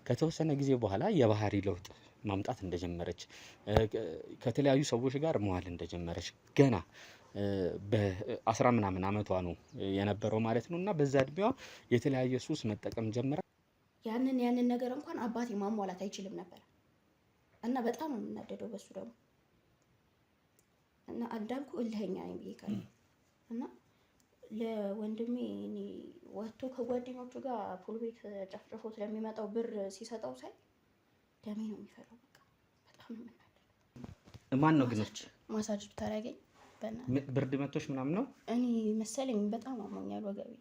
ከተወሰነ ጊዜ በኋላ የባህሪ ለውጥ ማምጣት እንደጀመረች ከተለያዩ ሰዎች ጋር መዋል እንደጀመረች ገና በ10 ምናምን አመቷ ነው የነበረው ማለት ነው። እና በዛ እድሜዋ የተለያየ ሱስ መጠቀም ጀመረ። ያንን ነገር እንኳን አባቴ ማሟላት አይችልም ነበር እና በጣም ነው የምናደደው በሱ ደግሞ እና እንዳልኩ እልኸኛ ነኝ ብዬ ካለ እና ለወንድሜ እኔ ወጥቶ ከጓደኞቹ ጋር ፑል ቤት ጨፍጭፎ ስለሚመጣው ብር ሲሰጠው ሳይ ደሜ ነው የሚፈለው። በቃ በጣም ነው የምናደደው። ማን ነው ግን ማሳጅ ብታረገኝ ብርድ መቶሽ ምናምን ነው እኔ መሰለኝ። በጣም አሞኛል ወገቤ።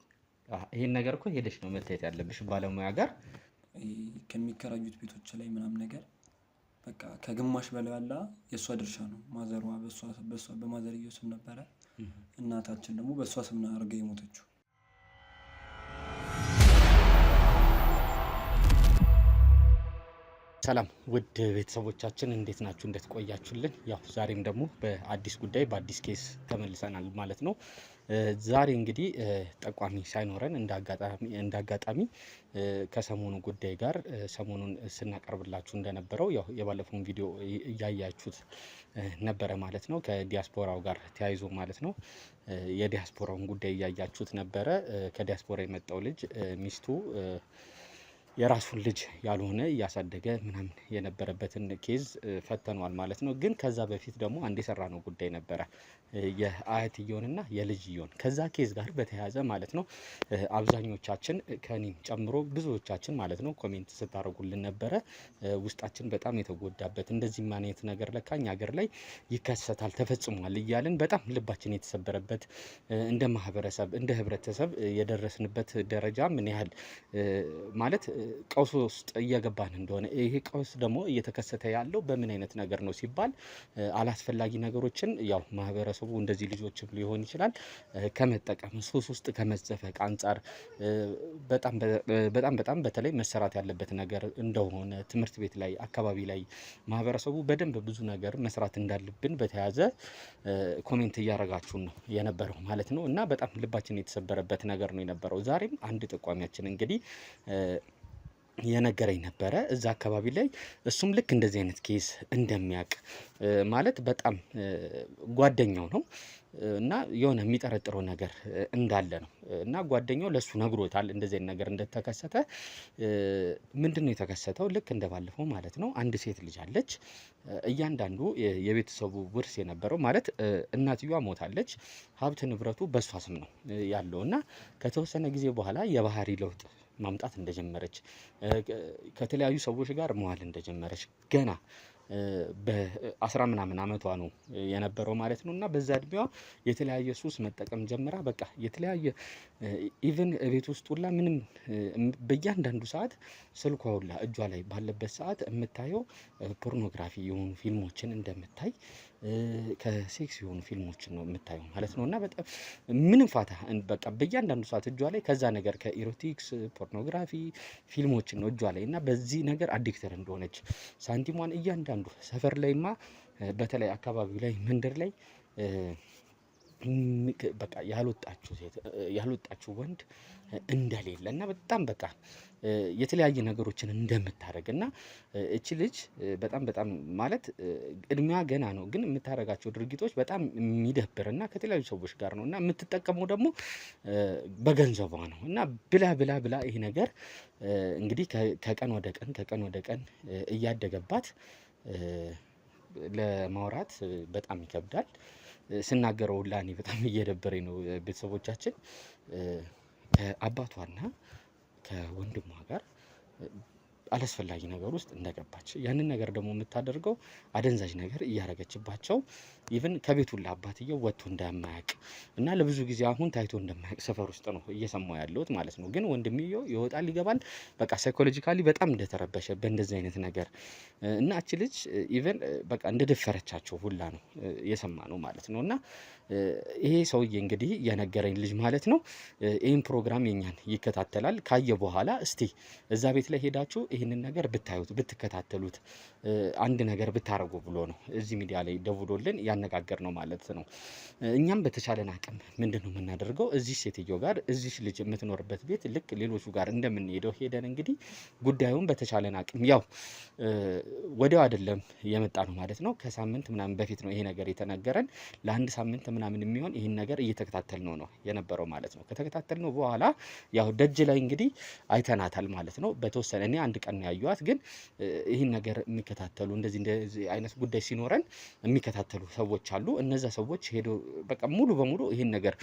ይሄን ነገር እኮ ሄደሽ ነው መታየት ያለብሽ ባለሙያ ጋር ከሚከራዩት ቤቶች ላይ ምናምን ነገር በቃ ከግማሽ በላይ ያለ የሷ ድርሻ ነው። ማዘሯ በሷ በማዘርየው ስም ነበረ። እናታችን ደግሞ በሷ ስም ነው አርጋ የሞተችው። ሰላም ውድ ቤተሰቦቻችን እንዴት ናችሁ? እንዴት ቆያችሁልን? ያው ዛሬም ደግሞ በአዲስ ጉዳይ በአዲስ ኬስ ተመልሰናል ማለት ነው። ዛሬ እንግዲህ ጠቋሚ ሳይኖረን እንዳጋጣሚ ከሰሞኑ ጉዳይ ጋር ሰሞኑን ስናቀርብላችሁ እንደነበረው ያው የባለፈውን ቪዲዮ እያያችሁት ነበረ ማለት ነው። ከዲያስፖራው ጋር ተያይዞ ማለት ነው። የዲያስፖራውን ጉዳይ እያያችሁት ነበረ። ከዲያስፖራ የመጣው ልጅ ሚስቱ የራሱን ልጅ ያልሆነ እያሳደገ ምናምን የነበረበትን ኬዝ ፈተኗል ማለት ነው። ግን ከዛ በፊት ደግሞ አንድ የሰራነው ጉዳይ ነበረ የአያትየውንና የልጅየውን ከዛ ኬዝ ጋር በተያያዘ ማለት ነው። አብዛኞቻችን ከኔም ጨምሮ ብዙዎቻችን ማለት ነው ኮሜንት ስታደርጉልን ነበረ። ውስጣችን በጣም የተጎዳበት እንደዚህ ማንነት ነገር ለካኝ ሀገር ላይ ይከሰታል ተፈጽሟል እያልን በጣም ልባችን የተሰበረበት እንደ ማህበረሰብ እንደ ህብረተሰብ የደረስንበት ደረጃ ምን ያህል ማለት ቀውስ ውስጥ እየገባን እንደሆነ ይሄ ቀውስ ደግሞ እየተከሰተ ያለው በምን አይነት ነገር ነው ሲባል አላስፈላጊ ነገሮችን ያው ማህበረሰቡ እንደዚህ ልጆችም ሊሆን ይችላል ከመጠቀም ሱስ ውስጥ ከመዘፈቅ አንፃር በጣም በተለይ መሰራት ያለበት ነገር እንደሆነ ትምህርት ቤት ላይ አካባቢ ላይ ማህበረሰቡ በደንብ ብዙ ነገር መስራት እንዳለብን በተያያዘ ኮሜንት እያረጋችሁን ነው የነበረው ማለት ነው። እና በጣም ልባችን የተሰበረበት ነገር ነው የነበረው። ዛሬም አንድ ጠቋሚያችን እንግዲህ የነገረኝ ነበረ እዛ አካባቢ ላይ እሱም ልክ እንደዚህ አይነት ኬስ እንደሚያውቅ ማለት በጣም ጓደኛው ነው እና የሆነ የሚጠረጥረው ነገር እንዳለ ነው እና ጓደኛው ለሱ ነግሮታል እንደዚህ አይነት ነገር እንደተከሰተ። ምንድነው የተከሰተው? ልክ እንደባለፈው ማለት ነው አንድ ሴት ልጅ አለች። እያንዳንዱ የቤተሰቡ ውርስ የነበረው ማለት እናትየዋ ሞታለች፣ ሀብት ንብረቱ በሷ ስም ነው ያለው እና ከተወሰነ ጊዜ በኋላ የባህሪ ለውጥ ማምጣት እንደጀመረች ከተለያዩ ሰዎች ጋር መዋል እንደጀመረች ገና በ10 ምናምን አመቷ ነው የነበረው ማለት ነው። እና በዛ እድሜዋ የተለያየ ሱስ መጠቀም ጀምራ በቃ የተለያየ ኢቭን ቤት ውስጥ ሁላ ምንም በእያንዳንዱ ሰዓት ስልኳ ሁላ እጇ ላይ ባለበት ሰዓት የምታየው ፖርኖግራፊ የሆኑ ፊልሞችን እንደምታይ ከሴክስ የሆኑ ፊልሞችን ነው የምታየው ማለት ነው። እና በጣም ምንም ፋታ በቃ በእያንዳንዱ ሰዓት እጇ ላይ ከዛ ነገር ከኢሮቲክስ ፖርኖግራፊ ፊልሞችን ነው እጇ ላይ እና በዚህ ነገር አዲክተር እንደሆነች ሳንቲሟን እያንዳንዱ ሰፈር ላይማ በተለይ አካባቢው ላይ መንደር ላይ በቃ ያልወጣችሁ ወንድ እንደሌለ እና በጣም በቃ የተለያየ ነገሮችን እንደምታደርግ እና እቺ ልጅ በጣም ማለት እድሜዋ ገና ነው ግን የምታደርጋቸው ድርጊቶች በጣም የሚደብርና ከተለያዩ ሰዎች ጋር ነው እና የምትጠቀመው ደግሞ በገንዘቧ ነው እና ብላ ይሄ ነገር እንግዲህ ከቀን ወደ ቀን እያደገባት ለማውራት በጣም ይከብዳል። ስናገረው ሁላ እኔ በጣም እየደበረኝ ነው። ቤተሰቦቻችን ከአባቷና ከወንድሟ ጋር አላስፈላጊ ነገር ውስጥ እንደገባች ያንን ነገር ደግሞ የምታደርገው አደንዛዥ ነገር እያረገችባቸው ኢቭን ከቤቱ ለአባትየው ወጥቶ እንደማያውቅ እና ለብዙ ጊዜ አሁን ታይቶ እንደማያውቅ ሰፈር ውስጥ ነው እየሰማው ያለሁት ማለት ነው። ግን ወንድምየው ይወጣል ይገባል በቃ ሳይኮሎጂካሊ በጣም እንደተረበሸ በእንደዚህ አይነት ነገር እና እቺ ልጅ ኢቭን በቃ እንደደፈረቻቸው ሁላ ነው የሰማነው ማለት ነው። እና ይሄ ሰውዬ እንግዲህ የነገረኝ ልጅ ማለት ነው ይሄን ፕሮግራም የኛን ይከታተላል ካየ በኋላ እስቲ እዛ ቤት ላይ ሄዳችሁ ይሄ ይህንን ነገር ብታዩት ብትከታተሉት አንድ ነገር ብታረጉ ብሎ ነው እዚህ ሚዲያ ላይ ደውሎልን ያነጋገር ነው ማለት ነው። እኛም በተቻለን አቅም ምንድነው የምናደርገው እዚህ ሴትዮ ጋር እዚህ ልጅ የምትኖርበት ቤት ልክ ሌሎቹ ጋር እንደምንሄደው ሄደን እንግዲህ ጉዳዩን በተቻለን አቅም ያው ወዲያው አይደለም የመጣ ነው ማለት ነው። ከሳምንት ምናምን በፊት ነው ይሄ ነገር የተነገረን። ለአንድ ሳምንት ምናምን የሚሆን ይህን ነገር እየተከታተል ነው የነበረው ማለት ነው። ከተከታተል ነው በኋላ ያው ደጅ ላይ እንግዲህ አይተናታል ማለት ነው። በተወሰነ እኔ አንድ ቀን ያዩዋት፣ ግን ይህን ነገር የሚከታተሉ እንደዚህ አይነት ጉዳይ ሲኖረን የሚከታተሉ ሰዎች አሉ። እነዛ ሰዎች ሄዶ በቃ ሙሉ በሙሉ ይህን ነገር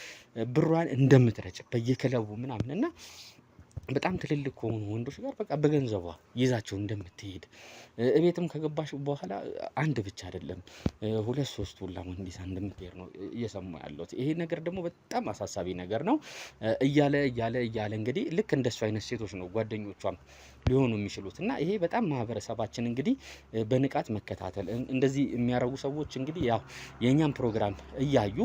ብሯን እንደምትረጭ በየክለቡ ምናምን እና በጣም ትልልቅ ከሆኑ ወንዶች ጋር በቃ በገንዘቧ ይዛቸው እንደምትሄድ እቤትም ከገባሽ በኋላ አንድ ብቻ አይደለም 2-3 ሁላ ወንድ ይዛ እንደምትሄድ ነው እየሰማሁ ያለሁት። ይሄ ነገር ደግሞ በጣም አሳሳቢ ነገር ነው። እያለ እንግዲህ ልክ እንደሱ አይነት ሴቶች ነው ጓደኞቿም ሊሆኑ የሚችሉት እና ይሄ በጣም ማህበረሰባችን እንግዲህ በንቃት መከታተል እንደዚህ የሚያረጉ ሰዎች እንግዲህ ያው የኛን ፕሮግራም እያዩ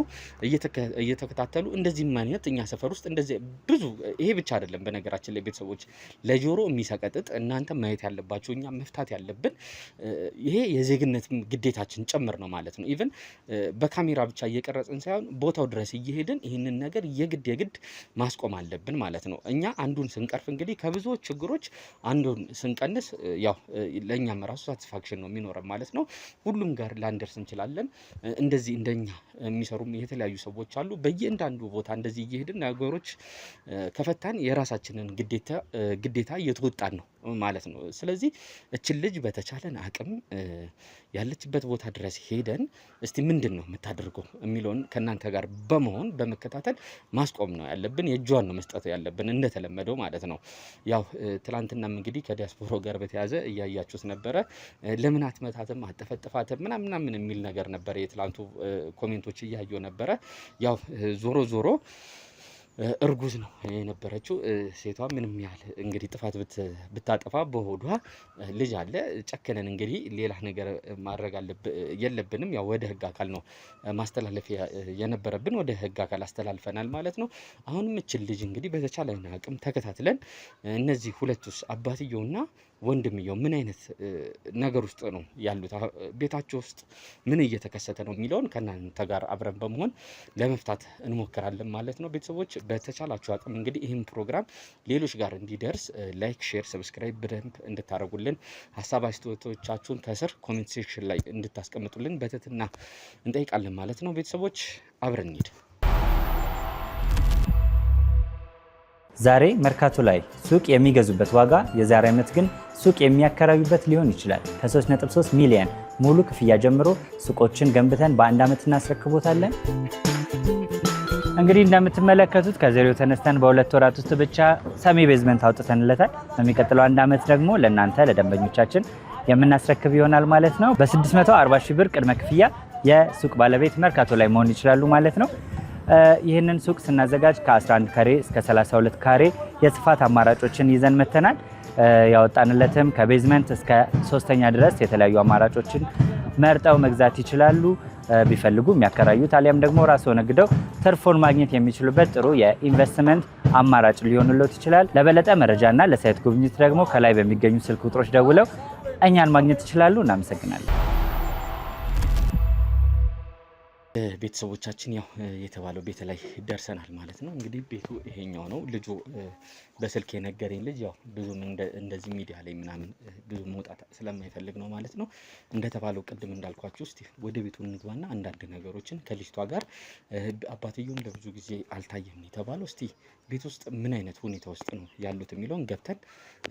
እየተከታተሉ እንደዚህ ማንነት እኛ ሰፈር ውስጥ እንደዚህ ብዙ ይሄ ብቻ አይደለም። በነገራችን ላይ ቤተሰቦች ለጆሮ የሚሰቀጥጥ እናንተ ማየት ያለባችሁ እኛ መፍታት ያለብን ይሄ የዜግነት ግዴታችን ጭምር ነው ማለት ነው። ኢቭን በካሜራ ብቻ እየቀረጽን ሳይሆን ቦታው ድረስ እየሄድን ይህንን ነገር የግድ ማስቆም አለብን ማለት ነው። እኛ አንዱን ስንቀርፍ እንግዲህ ከብዙዎች ችግሮች አንዱን ስንቀንስ ያው ለኛም ራሱ ሳቲስፋክሽን ነው የሚኖረን ማለት ነው። ሁሉም ጋር ላንደርስ እንችላለን። እንደዚህ እንደኛ የሚሰሩም የተለያዩ ሰዎች አሉ። በየእንዳንዱ ቦታ እንደዚህ እየሄድን ነገሮች ከፈታን የራሳችንን ግዴታ እየተወጣን ነው ማለት ነው። ስለዚህ እችን ልጅ በተቻለን አቅም ያለችበት ቦታ ድረስ ሄደን እስቲ ምንድነው የምታደርገው የሚለውን ከናንተ ጋር በመሆን በመከታተል ማስቆም ነው ያለብን። የእጇን ነው መስጠት ያለብን እንደተለመደው ማለት ነው። ያው ትላንትናም እንግዲህ ከዲያስፖራ ጋር በተያዘ እያያችሁት ነበረ። ለምን አትመታትም አትጠፈጥፋትም ምናምን የሚል ነገር ነበር። የትላንቱ ኮሜንቶች እያየሁ ነበረ። ያው ዞሮ እርጉዝ ነው የነበረችው ሴቷ። ምንም ያህል እንግዲህ ጥፋት ብታጠፋ በሆዷ ልጅ አለ። ጨከነን እንግዲህ ሌላ ነገር ማድረግ የለብንም። ያው ወደ ህግ አካል ነው ማስተላለፍ የነበረብን፣ ወደ ህግ አካል አስተላልፈናል ማለት ነው። አሁንም እችን ልጅ እንግዲህ በተቻለን አቅም ተከታትለን እነዚህ ሁለቱስ አባትየውና ወንድምየው ምን አይነት ነገር ውስጥ ነው ያሉት፣ ቤታቸው ውስጥ ምን እየተከሰተ ነው የሚለውን ከእናንተ ጋር አብረን በመሆን ለመፍታት እንሞክራለን ማለት ነው። ቤተሰቦች በተቻላችሁ አቅም እንግዲህ ይህን ፕሮግራም ሌሎች ጋር እንዲደርስ ላይክ፣ ሼር፣ ሰብስክራይብ በደንብ እንድታደርጉልን ሀሳብ አስተያየቶቻችሁን ከስር ኮሜንት ሴክሽን ላይ እንድታስቀምጡልን በትህትና እንጠይቃለን ማለት ነው። ቤተሰቦች አብረን እንሂድ። ዛሬ መርካቶ ላይ ሱቅ የሚገዙበት ዋጋ የዛሬ ዓመት ግን ሱቅ የሚያከራዩበት ሊሆን ይችላል። ከ3.3 ሚሊዮን ሙሉ ክፍያ ጀምሮ ሱቆችን ገንብተን በአንድ ዓመት እናስረክቦታለን። እንግዲህ እንደምትመለከቱት ከዜሮ ተነስተን በ2 ወራት ውስጥ ብቻ ሰሚ ቤዝመንት አውጥተንለታል። በሚቀጥለው አንድ ዓመት ደግሞ ለእናንተ ለደንበኞቻችን የምናስረክብ ይሆናል ማለት ነው። በ640 ሺህ ብር ቅድመ ክፍያ የሱቅ ባለቤት መርካቶ ላይ መሆን ይችላሉ ማለት ነው። ይህንን ሱቅ ስናዘጋጅ ከ11 ካሬ እስከ 32 ካሬ የስፋት አማራጮችን ይዘን መተናል። ያወጣንለትም ከቤዝመንት እስከ 3ኛ ድረስ የተለያዩ አማራጮችን መርጠው መግዛት ይችላሉ። ቢፈልጉ የሚያከራዩት አሊያም ደግሞ ራስዎ ነግደው ትርፎን ማግኘት የሚችሉበት ጥሩ የኢንቨስትመንት አማራጭ ሊሆንልዎት ይችላል። ለበለጠ መረጃና ለሳይት ጉብኝት ደግሞ ከላይ በሚገኙ ስልክ ቁጥሮች ደውለው እኛን ማግኘት ይችላሉ። እናመሰግናለን። ቤተሰቦቻችን ያው የተባለው ቤት ላይ ደርሰናል ማለት ነው። እንግዲህ ቤቱ ይሄኛው ነው። ልጁ በስልክ የነገረኝ ልጅ ያው ብዙም እንደዚህ ሚዲያ ላይ ምናምን ብዙ መውጣት ስለማይፈልግ ነው ማለት ነው። እንደተባለው ቅድም እንዳልኳችሁ እስቲ ወደ ቤቱ እንግባና አንዳንድ ነገሮችን ከልጅቷ ጋር አባትየውም ለብዙ ጊዜ አልታየም የተባለው እስቲ ቤት ውስጥ ምን አይነት ሁኔታ ውስጥ ነው ያሉት የሚለውን ገብተን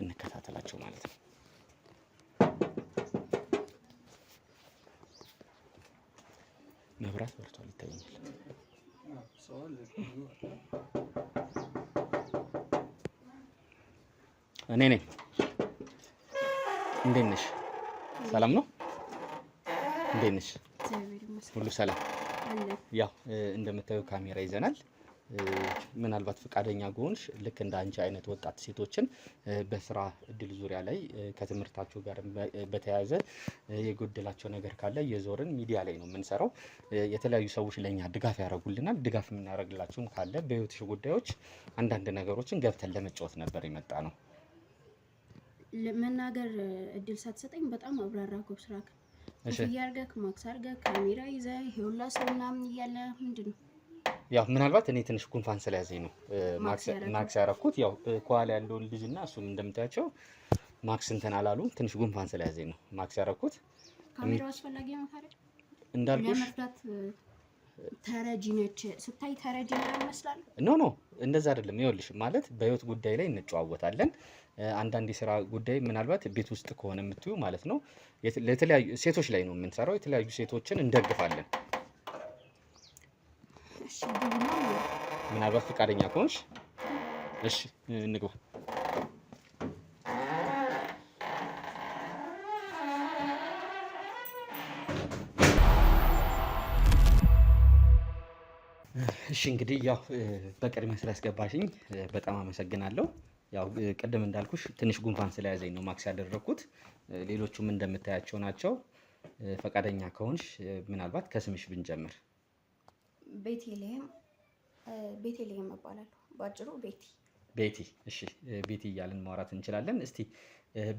እንከታተላቸው ማለት ነው። መብራት በርቷል ይታየኛል። እኔ ነኝ። እንዴት ነሽ? ሰላም ነው? እንዴት ነሽ? ሁሉ ሰላም? ያው እንደምታየው ካሜራ ይዘናል። ምናልባት ፈቃደኛ ከሆንሽ ልክ እንደ አንቺ አይነት ወጣት ሴቶችን በስራ እድል ዙሪያ ላይ ከትምህርታቸው ጋር በተያያዘ የጎደላቸው ነገር ካለ የዞርን ሚዲያ ላይ ነው የምንሰራው። የተለያዩ ሰዎች ለኛ ድጋፍ ያደርጉልናል። ድጋፍ የምናደርግላቸውም ካለ በህይወትሽ ጉዳዮች አንዳንድ ነገሮችን ገብተን ለመጫወት ነበር የመጣ ነው። ለመናገር እድል ሳትሰጠኝ በጣም አብራራከው ስራክ። ኮፍያ አድርገህ ማክስ አድርገህ ካሜራ ይዘህ ይኸውላ ሰው ምናምን እያለ ምንድን ነው? ያው ምናልባት እኔ ትንሽ ጉንፋን ስለያዘኝ ነው ማክስ ያረኩት። ያው ከኋላ ያለውን ልጅና እሱም እንደምታያቸው ማክስ እንትን አላሉ። ትንሽ ጉንፋን ስለያዘኝ ነው ማክስ ያረኩት። ካሜራው አስፈላጊ ነው ታዲያ እንዳልኩሽ ለመርዳት። ተረጂ ነች ስታይ ተረጂ ነው ይመስላል። ኖ እንደዛ አይደለም። ይኸውልሽ ማለት በህይወት ጉዳይ ላይ እንጨዋወታለን። አንዳንድ የስራ ጉዳይ ምናልባት ቤት ውስጥ ከሆነ የምትዩ ማለት ነው ለተለያዩ ሴቶች ላይ ነው የምንሰራው። የተለያዩ ሴቶችን እንደግፋለን። እሺ ግቡና ምናልባት ፈቃደኛ ከሆንሽ እሺ እንግባ። እሺ እንግዲህ ያው በቅድሚያ ስላስገባሽኝ በጣም አመሰግናለሁ። ያው ቅድም እንዳልኩሽ ትንሽ ጉንፋን ስለያዘኝ ነው ማክስ ያደረኩት። ሌሎቹም እንደምታያቸው ናቸው። ፈቃደኛ ከሆንሽ ምናልባት ከስምሽ ብንጀምር። ቤቴሌም እባላለሁ። ባጭሩ ቤቲ። እሺ ቤቲ እያልን ማውራት እንችላለን። እስቲ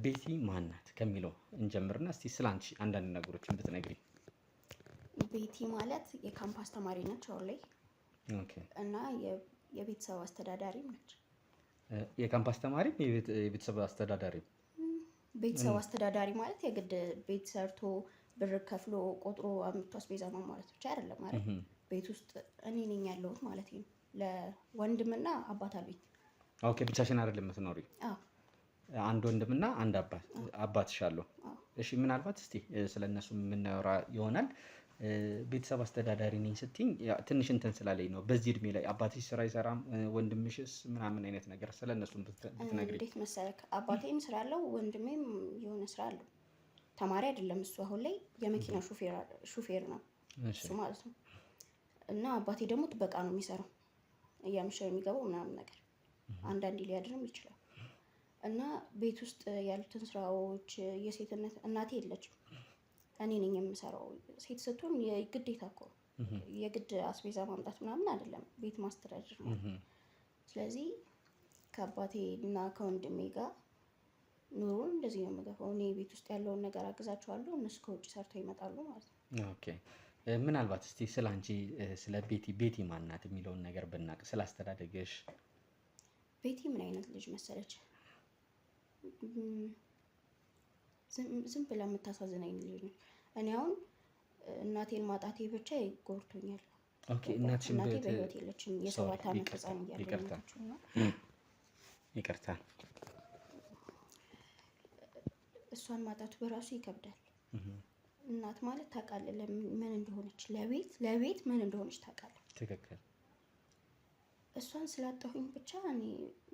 ቤቲ ማን ናት ከሚለው እንጀምርና እስቲ ስላንቺ አንዳንድ ነገሮችን ብትነግሪኝ። ቤቲ ማለት የካምፓስ ተማሪ ነች አሁን ላይ። እና የቤተሰብ አስተዳዳሪም ነች። የካምፓስ ተማሪ የቤተሰብ አስተዳዳሪ። ቤተሰብ አስተዳዳሪ ማለት የግድ ቤት ሰርቶ ብር ከፍሎ ቆጥሮ አምጥቶ አስቤዛ ነው ማለት ብቻ አይደለም ማለት። ቤት ውስጥ እኔ ነኝ ያለሁት ማለት ነው። ለወንድምና አባት አለኝ። ኦኬ ብቻሽን አይደለም የምትኖሪው? አዎ አንድ ወንድምና አንድ አባትሽ አለው። እሺ ምናልባት እስቲ ስለነሱ የምናወራ ይሆናል። ቤተሰብ አስተዳዳሪ ነኝ ስትይኝ ትንሽ እንትን ስላለኝ ነው። በዚህ እድሜ ላይ አባትሽ ስራ አይሰራም ወንድምሽስ ምናምን አይነት ነገር ስለነሱ ብትነግሪኝ። እንዴት መሰለክ አባቴም ስራ አለው ወንድሜም የሆነ ስራ አለው። ተማሪ አይደለም እሱ አሁን ላይ የመኪና ሹፌር ነው እሱ ማለት ነው። እና አባቴ ደግሞ ጥበቃ ነው የሚሰራው እያመሸ የሚገባው ምናምን ነገር አንዳንዴ ሊያድርም ይችላል። እና ቤት ውስጥ ያሉትን ስራዎች የሴትነት እናቴ የለችም እኔ ነኝ የምሰራው። ሴት ስትሆን የግዴታ እኮ የግድ አስቤዛ ማምጣት ምናምን አይደለም ቤት ማስተዳደር ነው። ስለዚህ ከአባቴ እና ከወንድሜ ጋር ኑሮን እንደዚህ ነው የምገፋው። እኔ ቤት ውስጥ ያለውን ነገር አግዛቸዋለሁ፣ እነሱ ከውጭ ሰርተው ይመጣሉ ማለት ነው። ኦኬ ምናልባት እስቲ ስለ አንቺ ስለ ቤቲ ማን ናት የሚለውን ነገር ብናቅ፣ ስለ አስተዳደግሽ። ቤቲ ምን አይነት ልጅ መሰለች? ዝም ብላ የምታሳዝነኝ ልጅ ነች። እኔ አሁን እናቴን ማጣቴ ብቻ ይጎርቶኛል። ኦኬ እናቴ በህይወት የለችም። የ7 ዓመት ህፃን እያለች ነው። ይቅርታ እሷን ማጣቱ በራሱ ይከብዳል። እናት ማለት ታውቃለህ ምን እንደሆነች፣ ለቤት ምን እንደሆነች ታውቃለህ። ትክክል። እሷን ስላጣሁኝ ብቻ እኔ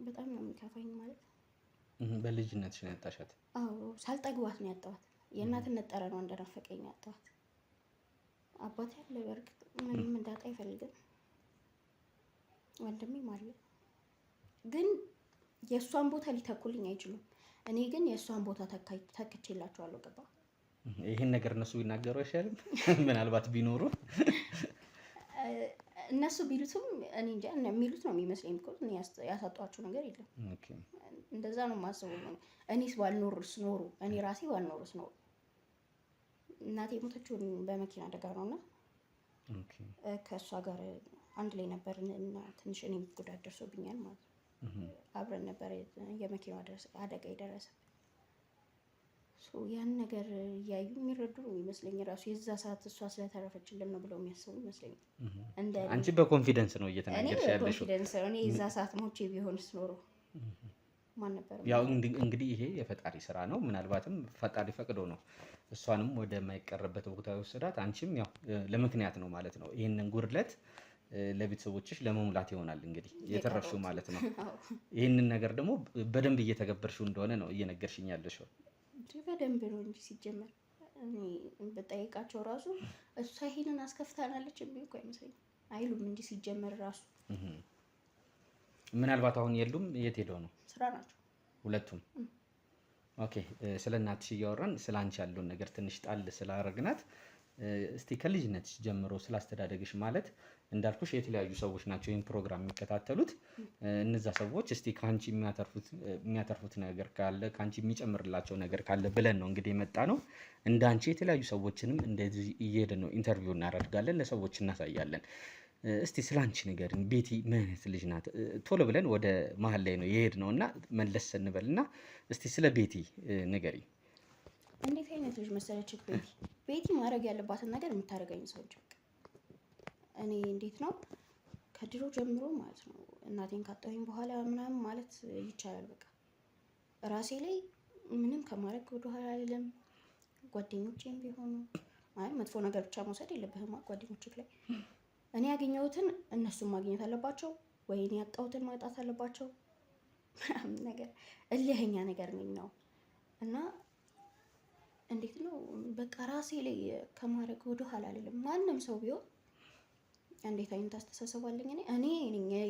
በጣም ነው የሚከፋኝ ማለት። በልጅነትሽ ነው ያጣሻት? አዎ ሳልጠግባት ነው ያጣኋት። የእናትነት ጠረኗ እንደናፈቀኝ ያጣኋት። አባቴ ያለ በርግጥ ምንም እንዳጣ አይፈልግም፣ ወንድሜም አለ። ግን የእሷን ቦታ ሊተኩልኝ አይችሉም። እኔ ግን የእሷን ቦታ ተክቼላቸዋለሁ። ገባ? ይህን ነገር እነሱ ቢናገሩ አይሻልም? ምናልባት ቢኖሩ እነሱ ቢሉትም እኔ እንጃ የሚሉት ነው የሚመስለኝ። እኔ ያሳጧቸው ነገር የለም። እንደዛ ነው የማስበው። እኔስ ባልኖርስ ኖሮ እኔ ራሴ ባልኖርስ ኖሮ። እናቴ የሞተችው በመኪና አደጋ ነውና ከእሷ ጋር አንድ ላይ ነበር እና ትንሽ እኔም ጉዳት ደርሶብኛል ማለት ነው። አብረን ነበር የመኪና አደጋ የደረሰብን። ያን ነገር እያዩ የሚረዱ ነው ይመስለኝ። ራሱ የዛ ሰዓት እሷ ስለተረፈችልን ነው ብለው የሚያስቡ ይመስለኛል። አንቺ በኮንፊደንስ ነው እየተናገርሽ ያለሽው። እኔ የዛ ሰዓት ሞቼ ቢሆንስ ኖሮ ማን ነበር? ያው እንግዲህ ይሄ የፈጣሪ ስራ ነው። ምናልባትም ፈጣሪ ፈቅዶ ነው እሷንም ወደማይቀርበት ቦታ የወሰዳት። አንቺም ያው ለምክንያት ነው ማለት ነው። ይህንን ጉድለት ለቤተሰቦችሽ ለመሙላት ይሆናል እንግዲህ የተረፍሽው ማለት ነው። ይህንን ነገር ደግሞ በደንብ እየተገበርሽው እንደሆነ ነው እየነገርሽኝ ያለሽው። በደንብ ነው እንጂ ሲጀመር እኔ በጠይቃቸው ራሱ እሷ ይሄንን አስከፍታናለች የሚል እኮ አይመስለኝም አይሉም እንጂ ሲጀመር ራሱ። ምናልባት አሁን የሉም። የት ሄደው ነው? ስራ ናቸው ሁለቱም። ኦኬ ስለ እናትሽ እያወራን ስለ አንቺ ያለውን ነገር ትንሽ ጣል ስላደረግናት እስቲ ከልጅነትሽ ጀምሮ ስላስተዳደግሽ ማለት እንዳልኩሽ የተለያዩ ሰዎች ናቸው ይህን ፕሮግራም የሚከታተሉት። እነዛ ሰዎች እስቲ ከአንቺ የሚያተርፉት ነገር ካለ ከአንቺ የሚጨምርላቸው ነገር ካለ ብለን ነው እንግዲህ የመጣ ነው። እንደ አንቺ የተለያዩ ሰዎችንም እንደዚህ እየሄድን ነው ኢንተርቪው እናደርጋለን፣ ለሰዎች እናሳያለን። እስቲ ስለ አንቺ ንገሪን። ቤቲ ምን አይነት ልጅ ናት? ቶሎ ብለን ወደ መሀል ላይ ነው የሄድነው እና መለስ እንበል እና እስቲ ስለ ቤቲ ንገሪኝ። እንዴት አይነት ልጅ መሰለች ቤቲ? ቤቲ ማድረግ ያለባትን ነገር የምታደርገኝ ሰው ልጅ። እኔ እንዴት ነው ከድሮ ጀምሮ ማለት ነው እናቴን ካጣሁኝ በኋላ ምናምን ማለት ይቻላል በቃ ራሴ ላይ ምንም ከማድረግ ወደኋላ አይደለም። ጓደኞቼም ቢሆኑ አይ መጥፎ ነገር ብቻ መውሰድ የለብህም ጓደኞችህ ላይ እኔ ያገኘሁትን እነሱም ማግኘት አለባቸው ወይ እኔ ያጣሁትን ማጣት አለባቸው ምናምን ነገር እልህኛ ነገር ነኝ ነው እና እንዴት ነው በቃ ራሴ ላይ ከማድረግ ወደኋላ አይደለም። ማንም ሰው ቢሆን እንዴት አይነት አስተሳሰብ አለኝ እኔ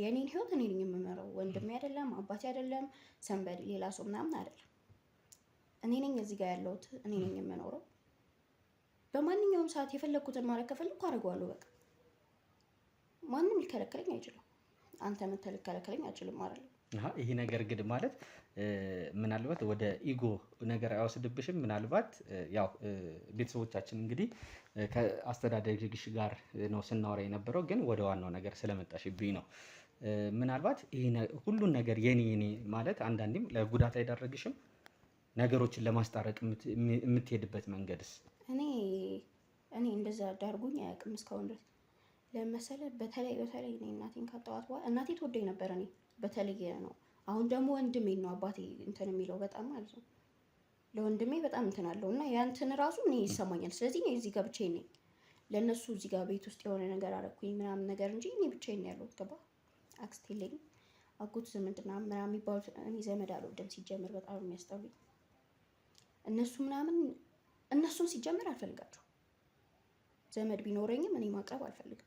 የኔን ህይወት እኔ ነኝ የምመራው። ወንድሜ አይደለም፣ አባቴ አይደለም፣ ሰንበዲ ሌላ ሰው ምናምን አይደለም። እኔ ነኝ እዚህ ጋር ያለሁት፣ እኔ ነኝ የምኖረው። በማንኛውም ሰዓት የፈለኩትን ማድረግ ከፈለኩ አደርገዋለሁ። በቃ ማንም ሊከለክለኝ አይችልም። አንተ መተህ ልከለክለኝ አይችልም አይደል? ይሄ ነገር ግን ማለት ምናልባት ወደ ኢጎ ነገር አይወስድብሽም? ምናልባት ያው ቤተሰቦቻችን እንግዲህ ከአስተዳደግሽ ጋር ነው ስናወራ የነበረው፣ ግን ወደ ዋናው ነገር ስለመጣሽብኝ ነው። ምናልባት ሁሉን ነገር የኔ ማለት አንዳንዴም ለጉዳት አይዳረግሽም? ነገሮችን ለማስታረቅ የምትሄድበት መንገድስ? እኔ እንደዛ ዳርጉኝ አያውቅም እስካሁን ድረስ። ለመሰለ በተለይ እኔ እናቴን ካጣኋት በኋላ እናቴ ትወደኝ ነበር። እኔ በተለየ ነው። አሁን ደግሞ ወንድሜ ነው አባቴ እንትን የሚለው በጣም ማለት ነው። ለወንድሜ በጣም እንትን አለው እና ያንተን ራሱ እኔ ይሰማኛል። ስለዚህ እኔ እዚህ ጋር ብቻዬን ነኝ። ለእነሱ እዚህ ጋር ቤት ውስጥ የሆነ ነገር አደረኩኝ ምናምን ነገር እንጂ እኔ ብቻዬን ያለሁት ገባ። አክስት የለኝም፣ አጎት ዘመድ ምናምን የሚባሉት እኔ ዘመድ አልወድም ሲጀምር፣ በጣም የሚያስጠሉኝ እነሱ ምናምን። እነሱን ሲጀምር አልፈልጋቸው። ዘመድ ቢኖረኝም እኔ ማቅረብ አልፈልግም።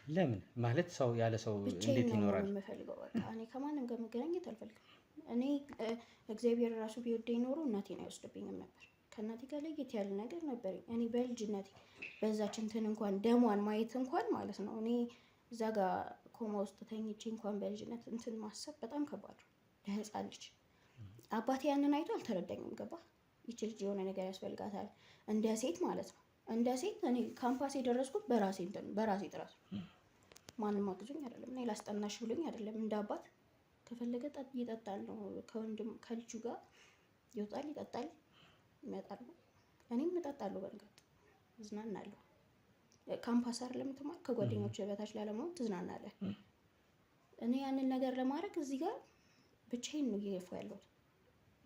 ለምን ማለት ሰው ያለ ሰው እንዴት ይኖራል? የምፈልገው በቃ እኔ ከማንም ጋር መገናኘት አልፈልግም። እኔ እግዚአብሔር ራሱ ቢወደኝ ኖሮ እናቴን አይወስድብኝም ነበር። ከእናቴ ጋር ለየት ያለ ነገር ነበረኝ። እኔ በልጅነቴ በዛች እንትን እንኳን ደሟን ማየት እንኳን ማለት ነው እኔ እዛ ጋር ኮማ ውስጥ ተኝቼ እንኳን በልጅነት እንትን ማሰብ በጣም ከባድ ነው ለህፃን ልጅ። አባቴ ያንን አይቶ አልተረዳኝም። ገባ ይች ልጅ የሆነ ነገር ያስፈልጋታል እንደ ሴት ማለት ነው። እንደ ሴት እኔ ካምፓስ የደረስኩት በራሴ ጥረት ነው። ማንም አግዞኝ አይደለም። እኔ ላስጠናሽ ብሎኝ አይደለም። እንደ አባት ከፈለገ ይጠጣል ነው ከወንድም ከልጁ ጋር ይወጣል፣ ይጠጣል፣ ይመጣል። እኔም እጠጣለሁ፣ በንጋት እዝናናለሁ። ካምፓስ አይደለም የምትማር ከጓደኞች በታች ላለመሆን ትዝናናለህ። እኔ ያንን ነገር ለማድረግ እዚህ ጋር ብቻዬን ነው እየገፋ ያለሁት።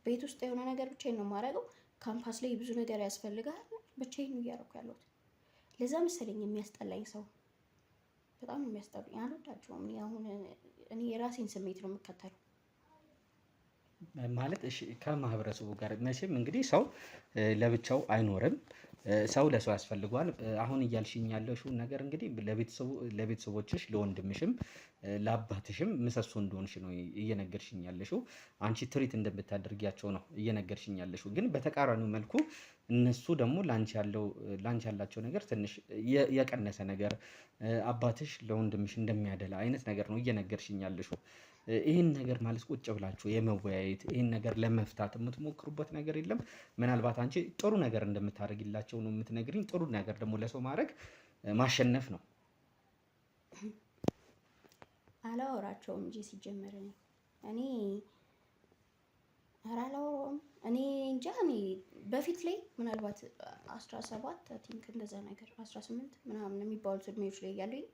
ቤት ውስጥ የሆነ ነገር ብቻዬን ነው የማደርገው። ካምፓስ ላይ ብዙ ነገር ያስፈልጋል። ብቻዬን ነው እያደረኩ ያለሁት። ለዛ መሰለኝ የሚያስጠላኝ ሰው በጣም የሚያስጠሉኝ። አልወዳቸውም። እኔ የራሴን ስሜት ነው የምከተለው ማለት። እሺ ከማህበረሰቡ ጋር መቼም እንግዲህ ሰው ለብቻው አይኖርም። ሰው ለሰው ያስፈልገዋል። አሁን እያልሽኝ ያለሽው ነገር እንግዲህ ለቤተሰቦችሽ፣ ለወንድምሽም፣ ለአባትሽም ምሰሶ እንደሆንሽ ነው እየነገርሽኝ ያለሽው። አንቺ ትሪት እንደምታደርጊያቸው ነው እየነገርሽኝ ያለሽው። ግን በተቃራኒው መልኩ እነሱ ደግሞ ላንቺ ያላቸው ነገር ትንሽ የቀነሰ ነገር፣ አባትሽ ለወንድምሽ እንደሚያደላ አይነት ነገር ነው እየነገርሽኝ ያለሽው። ይህን ነገር ማለት ቁጭ ብላችሁ የመወያየት ይህን ነገር ለመፍታት የምትሞክሩበት ነገር የለም? ምናልባት አንቺ ጥሩ ነገር እንደምታደርግላቸው ነው የምትነግሪኝ። ጥሩ ነገር ደግሞ ለሰው ማድረግ ማሸነፍ ነው። አላወራቸውም እንጂ ሲጀመር እኔ አላወራውም። እኔ እንጃ። እኔ በፊት ላይ ምናልባት 17 ቲንክ እንደዛ ነገር 18 ምናምን የሚባሉት እድሜዎች ላይ እያለኝ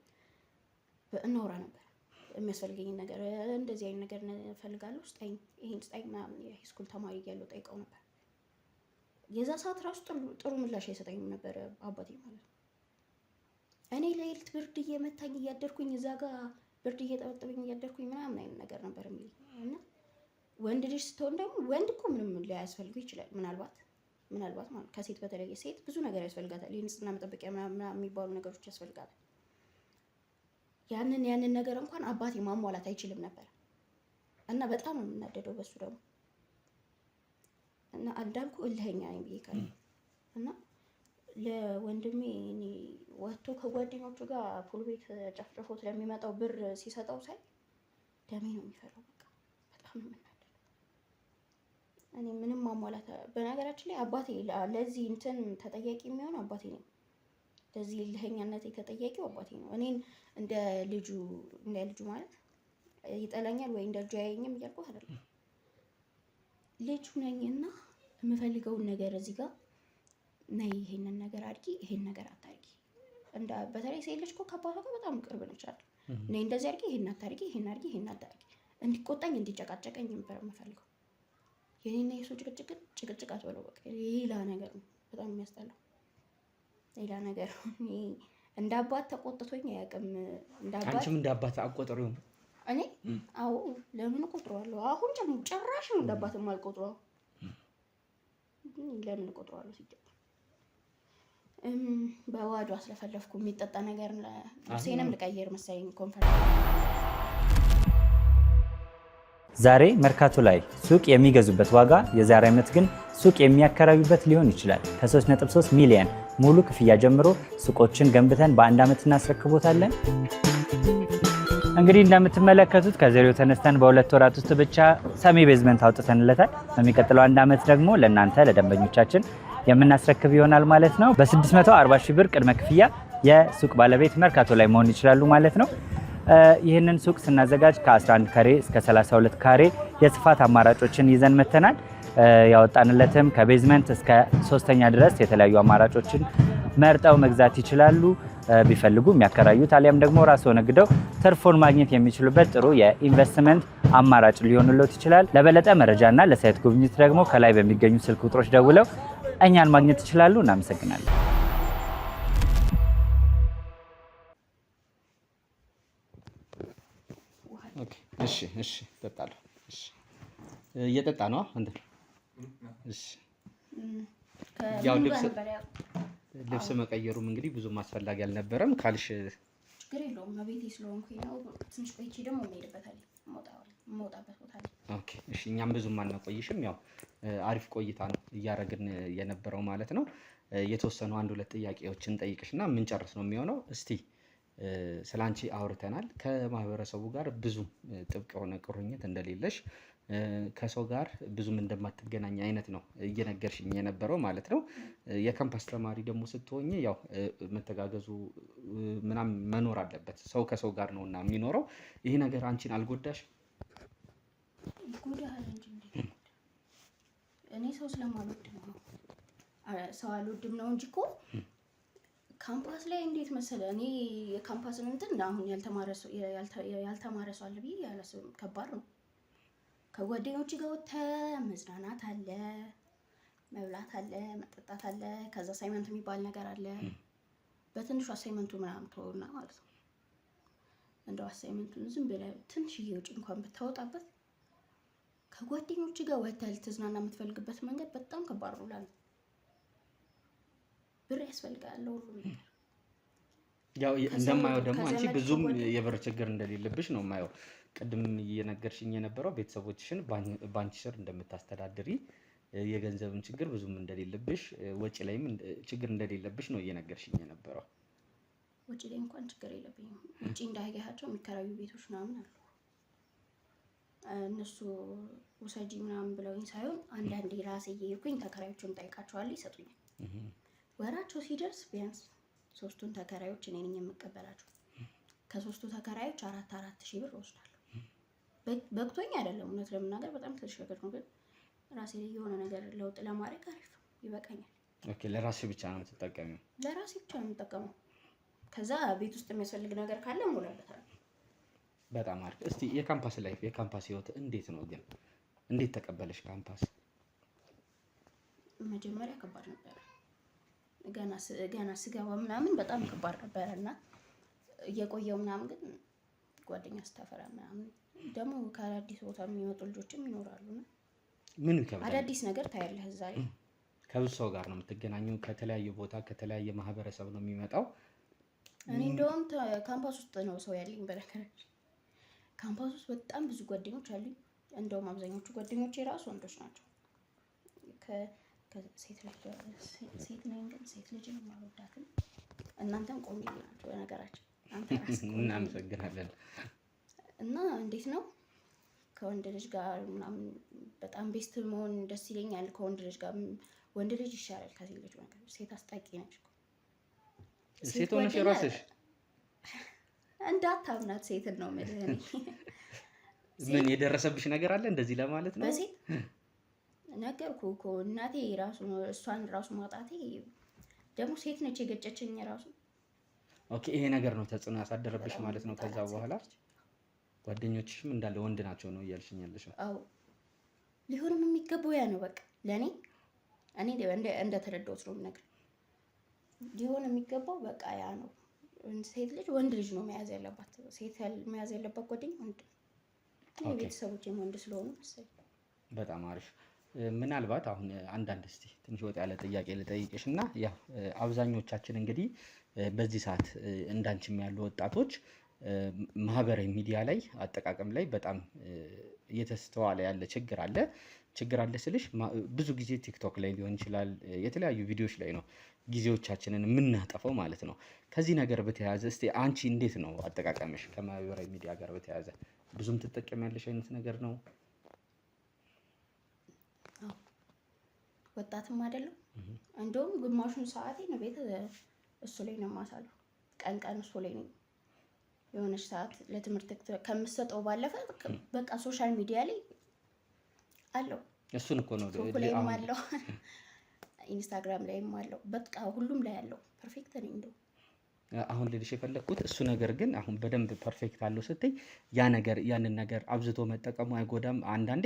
እናወራ ነበር። የሚያስፈልገኝ ነገር እንደዚህ አይነት ነገር እፈልጋለሁ፣ ስጠኝ፣ ይሄን ስጠኝ ምናምን። የሃይስኩል ተማሪ እያለሁ ጠይቀው ነበር። የዛ ሰዓት ራሱ ጥሩ ምላሽ አይሰጠኝም ነበር አባቴ ማለት ነው። እኔ ሌሊት ብርድ እየመታኝ እያደርኩኝ እዛ ጋር ብርድ እየጠበጠበኝ እያደርኩኝ ምናምን አይነት ነገር ነበር የሚል እና ወንድ ልጅ ስትሆን ደግሞ ወንድ እኮ ምንም ሊያስፈልገው ይችላል። ምናልባት ማለት ከሴት በተለየ ሴት ብዙ ነገር ያስፈልጋታል። የንጽህና መጠበቂያ ምናምን የሚባሉ ነገሮች ያስፈልጋታል። ያንን ነገር እንኳን አባቴ ማሟላት አይችልም ነበር እና በጣም ነው የምናደደው በሱ ደግሞ እና እንዳልኩ እልህኛ ነኝ ብዬ ካለ እና ለወንድሜ እኔ ወጥቶ ከጓደኞቹ ጋር ፑል ቤት ጨፍጭፎ ስለሚመጣው ብር ሲሰጠው ሳይ ደሜ ነው የሚፈለው። በቃ በጣም ነው የምናደደው። እኔ ምንም ማሟላት በነገራችን ላይ አባቴ ለዚህ እንትን ተጠያቂ የሚሆነው አባቴ ነው። ለዚህ ልህኛነት ተጠያቂው አባቴ ነው። እኔን እንደ ልጁ ማለት ይጠላኛል ወይ እንደ ልጁ አያየኝም እያልኩ አይደለም። ልጁ ነኝና የምፈልገውን ነገር እዚህ ጋር ነይ ይሄንን ነገር አድርጊ፣ ይሄን ነገር አታርጊ። በተለይ ሴት ልጅ እኮ ከአባቷ ጋር በጣም ቅርብ ነች አይደል? ነይ እንደዚህ አድርጊ፣ ይሄን አታርጊ፣ ይሄን አድርጊ፣ ይሄን አታርጊ። እንዲቆጣኝ እንዲጨቃጨቀኝ ነበር የምፈልገው። የኔና የሱ ጭቅጭቅ አትበለው፣ በቃ ሌላ ነገር ነው። በጣም የሚያስጠላው ሌላ ነገር ነው። እንደ አባት ተቆጥቶኝ አያውቅም። አንቺም እንደ አባት አቆጥሪው? እኔ አዎ፣ ለምን እቆጥረዋለሁ? አሁን ጭራሽ ነው እንደ አባት የማልቆጥረው። ለምን እቆጥረዋለሁ? ሲጀምር በዋዱ አስለፈለፍኩ። የሚጠጣ ነገር ልብሴንም ልቀይር መሰለኝ ኮንፈረንስ። ዛሬ መርካቶ ላይ ሱቅ የሚገዙበት ዋጋ የዛሬ ዓመት ግን ሱቅ የሚያከራዩበት ሊሆን ይችላል። ከ3.3 ሚሊዮን ሙሉ ክፍያ ጀምሮ ሱቆችን ገንብተን በአንድ ዓመት እናስረክቦታለን። እንግዲህ እንደምትመለከቱት ከዜሮ ተነስተን በ2 ወራት ውስጥ ብቻ ሰሚ ቤዝመንት አውጥተንለታል። በሚቀጥለው አንድ ዓመት ደግሞ ለእናንተ ለደንበኞቻችን የምናስረክብ ይሆናል ማለት ነው። በ640 ሺህ ብር ቅድመ ክፍያ የሱቅ ባለቤት መርካቶ ላይ መሆን ይችላሉ ማለት ነው። ይህንን ሱቅ ስናዘጋጅ ከ11 ካሬ እስከ 32 ካሬ የስፋት አማራጮችን ይዘን መተናል። ያወጣንለትም ከቤዝመንት እስከ 3ኛ ድረስ የተለያዩ አማራጮችን መርጠው መግዛት ይችላሉ። ቢፈልጉ የሚያከራዩት አሊያም ደግሞ ራስዎ ነግደው ትርፉን ማግኘት የሚችሉበት ጥሩ የኢንቨስትመንት አማራጭ ሊሆንልዎት ይችላል። ለበለጠ መረጃና ለሳይት ጉብኝት ደግሞ ከላይ በሚገኙ ስልክ ቁጥሮች ደውለው እኛን ማግኘት ይችላሉ። እናመሰግናለን። እሺ እጠጣለሁ። እሺ እየጠጣ ነው አንተ? እሺ ያው ልብስ መቀየሩም እንግዲህ ብዙም አስፈላጊ አልነበረም ካልሽ ችግር የለውም። ቤቴ ስለሆንኩኝ ነው። ትንሽ ቆይቼ ደግሞ እንሄድበታለን። የምወጣበት ቦታ ላይ። ኦኬ እሺ። እኛም ብዙም አናቆይሽም። ያው አሪፍ ቆይታ ነው እያደረግን የነበረው ማለት ነው። የተወሰኑ 1-2 ጥያቄዎችን ጠይቅሽና የምንጨርስ ነው የሚሆነው። እስቲ ስላንቺ አውርተናል። ከማህበረሰቡ ጋር ብዙ ጥብቅ የሆነ ቁርኝት እንደሌለሽ ከሰው ጋር ብዙም እንደማትገናኝ አይነት ነው እየነገርሽኝ የነበረው ማለት ነው። የካምፓስ ተማሪ ደግሞ ስትሆኚ ያው መተጋገዙ ምናምን መኖር አለበት። ሰው ከሰው ጋር ነውና የሚኖረው። ይሄ ነገር አንቺን አልጎዳሽ? ይጎዳል እንጂ እኔ ሰው ስለማልወድ ነው። ሰው አልወድም ነው እንጂ እኮ ካምፓስ ላይ እንዴት መሰለ፣ እኔ የካምፓስን እንትን አሁን ያልተማረ ሰው አለ ብዬ ያላስብም። ከባድ ነው። ከጓደኞች ጋር ወጥተህ መዝናናት አለ፣ መብላት አለ፣ መጠጣት አለ። ከዛ አሳይመንት የሚባል ነገር አለ። በትንሹ አሳይመንቱ ምናምን ተወውና ማለት ነው። እንደው አሳይመንቱን ዝም ብለህ ትንሽዬ ወጪ እንኳን ብታወጣበት ከጓደኞች ጋር ወጥተህ ልትዝናና የምትፈልግበት መንገድ በጣም ከባድ ነው። ላል ብር ያስፈልጋል ሁሉም ነገር። ያው እንደማየው ደግሞ አንቺ ብዙም የብር ችግር እንደሌለብሽ ነው የማየው። ቅድም እየነገርሽኝ የነበረው ቤተሰቦችሽን ባንቺ ስር እንደምታስተዳድሪ የገንዘብም ችግር ብዙም እንደሌለብሽ ወጪ ላይም ችግር እንደሌለብሽ ነው እየነገርሽኝ የነበረው። ወጪ ላይ እንኳን ችግር የለብኝም። ወጪ እንዳይገሃቸው የሚከራዩ ቤቶች ምናምን አሉ። እነሱ ውሰጂ ምናምን ብለውኝ ሳይሆን አንዳንዴ ራሴ እየሄድኩኝ ተከራዮቹን ጠይቃቸዋለሁ፣ ይሰጡኛል። ወራቸው ሲደርስ ቢያንስ 3ቱን ተከራዮች እኔ ነኝ የምቀበላቸው። ከ3ቱ ተከራዮች 4 ሺህ ብር ወስዳለሁ። በቅቶኝ አይደለም እውነት ለመናገር በጣም ተሸገር ነው፣ ግን ራሴ ላይ የሆነ ነገር ለውጥ ለማድረግ አሪፍ ይበቃኛል። ኦኬ ለራሴ ብቻ ነው የምትጠቀሚው? ለራሴ ብቻ ነው የምጠቀመው። ከዛ ቤት ውስጥ የሚያስፈልግ ነገር ካለ እሞላለታለሁ። በጣም አሪፍ። እስቲ የካምፓስ ላይፍ የካምፓስ ህይወት እንዴት ነው ግን? እንዴት ተቀበለሽ ካምፓስ? መጀመሪያ ከባድ ነበር። ገና ስገባ ምናምን በጣም ከባድ ነበር እና እየቆየው ምናምን ግን ጓደኛ ስታፈራ ምናምን ደግሞ ከአዳዲስ ቦታ የሚመጡ ልጆችም ይኖራሉ። ምን ይከብዳል? አዳዲስ ነገር ታያለህ እዛ ላይ። ከብዙ ሰው ጋር ነው የምትገናኙ። ከተለያየ ቦታ ከተለያየ ማህበረሰብ ነው የሚመጣው። እኔ እንደውም ካምፓስ ውስጥ ነው ሰው ያለኝ። በነገራችን ካምፓስ ውስጥ በጣም ብዙ ጓደኞች አሉኝ። እንደውም አብዛኞቹ ጓደኞቼ ራሱ ወንዶች ናቸው። ሴት ነኝ ግን ሴት ልጅን አልወዳትም። እናንተም ቆንጆ ናቸው በነገራችን። አንተ ራስህ እናመሰግናለን። እና እንዴት ነው ከወንድ ልጅ ጋር ምናምን በጣም ቤስት መሆን ደስ ይለኛል። ከወንድ ልጅ ጋር ወንድ ልጅ ይሻላል ከሴት ልጅ ነገር። ሴት አስጣቂ ነች እኮ። ሴት ሆነሽ ራስሽ እንዳታምናት ሴትን ነው የምልህ እኔ። ምን የደረሰብሽ ነገር አለ እንደዚህ ለማለት ነው? በሴት ነገርኩህ እኮ እናቴ ራሱ እሷን ራሱ ማጣቴ ደግሞ ሴት ነች የገጨችኝ ራሱ። ኦኬ ይሄ ነገር ነው ተጽዕኖ ያሳደረብሽ ማለት ነው። ከዛ በኋላ ጓደኞችሽም እንዳለ ወንድ ናቸው ነው እያልሽኝ ያለሽው? አዎ ሊሆንም የሚገባው ያ ነው በቃ ለኔ እኔ እንደተረዳሁት ነው የምነግርህ። ሊሆን የሚገባው በቃ ያ ነው። ሴት ልጅ ወንድ ልጅ ነው መያዝ ያለባት። ሴት መያዝ ያለባት ጓደኛ ወንድ ነው። ቤተሰቦቼም ወንድ ስለሆኑ መሰለኝ። በጣም አሪፍ። ምናልባት አሁን አንዳንድ እስቲ ትንሽ ወጣ ያለ ጥያቄ ልጠይቅሽ እና ያው አብዛኞቻችን እንግዲህ በዚህ ሰዓት እንዳንቺም ያሉ ወጣቶች ማህበራዊ ሚዲያ ላይ አጠቃቀም ላይ በጣም እየተስተዋለ ያለ ችግር አለ ስልሽ ብዙ ጊዜ ቲክቶክ ላይ ሊሆን ይችላል የተለያዩ ቪዲዮዎች ላይ ነው ጊዜዎቻችንን የምናጠፈው ማለት ነው። ከዚህ ነገር በተያያዘ እስቲ አንቺ እንዴት ነው አጠቃቀምሽ ከማህበራዊ ሚዲያ ጋር በተያያዘ? ብዙም ትጠቀሚያለሽ አይነት ነገር ነው? ወጣትም አይደለም እንደውም ግማሹን ሰዓቴ ነው ቤት እሱ ላይ ነው የማሳለው። ቀን እሱ ላይ ነው የሆነች ሰዓት ለትምህርት ከምሰጠው ባለፈ በቃ ሶሻል ሚዲያ ላይ አለው። እሱን እኮ ነው ፌስቡክ ላይም አለው ኢንስታግራም ላይም አለው። በቃ ሁሉም ላይ አለው። ፐርፌክት ነኝ እንደው አሁን ልልሽ የፈለግኩት እሱ ነገር ግን አሁን በደንብ ፐርፌክት አለው ስትይ ያንን ነገር አብዝቶ መጠቀሙ አይጎዳም? አንዳንዴ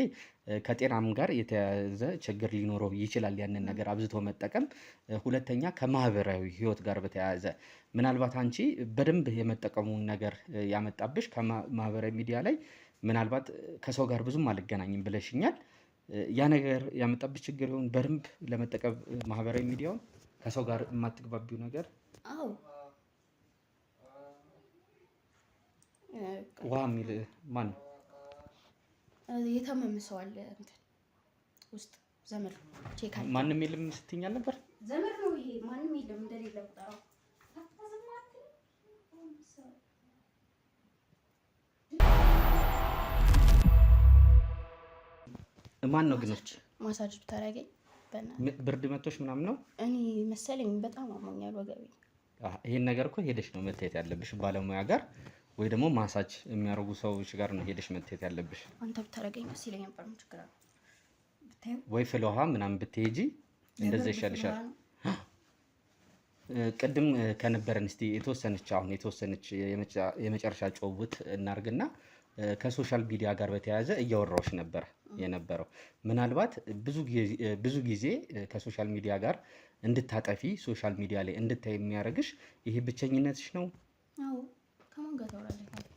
ከጤናም ጋር የተያያዘ ችግር ሊኖረው ይችላል ያንን ነገር አብዝቶ መጠቀም። ሁለተኛ ከማህበራዊ ህይወት ጋር በተያያዘ ምናልባት አንቺ በደንብ የመጠቀሙን ነገር ያመጣብሽ ከማህበራዊ ሚዲያ ላይ ምናልባት ከሰው ጋር ብዙም አልገናኝም ብለሽኛል። ያ ነገር ያመጣብሽ ችግር ይሆን በደንብ ለመጠቀም ማህበራዊ ሚዲያውን ከሰው ጋር የማትግባቢው ነገር? አዎ ውሃ የሚል ማን ነው? የታመመ ሰው አለ እንትን ውስጥ ዘመድ ቼክ አለ። ማንም የለም ስትይኝ ነበር? ዘመድ ነው ይሄ ማንም የለም እንደሌለ ቁጠራው። ማን ነው ግን? ማሳጅ ብታረገኝ ብርድ መቶሽ ምናምን ነው? እኔ መሰለኝ በጣም አሞኛል ወገቤ። ይሄን ነገር እኮ ሄደሽ ነው መታየት ያለብሽ ባለሙያ ጋር ወይ ደግሞ ማሳጅ የሚያደርጉ ሰዎች ጋር ነው ሄደሽ መታየት ያለብሽ። አንተ ብታረገኝ ደስ ይለኝ ነበር። ምን ችግር አለ? ወይ ፍል ውሃ ምናምን ብትሄጂ እንደዛ ይሻልሻል። ቅድም ከነበረን እስቲ የተወሰነች የመጨረሻ ጭውውት እናርግና ከሶሻል ሚዲያ ጋር በተያያዘ እያወራዎች ነበር የነበረው። ምናልባት ብዙ ጊዜ ከሶሻል ሚዲያ ጋር እንድታጠፊ ሶሻል ሚዲያ ላይ እንድታይ የሚያደርግሽ ይሄ ብቸኝነትሽ ነው? አዎ ከማን ጋር ታወራለህ?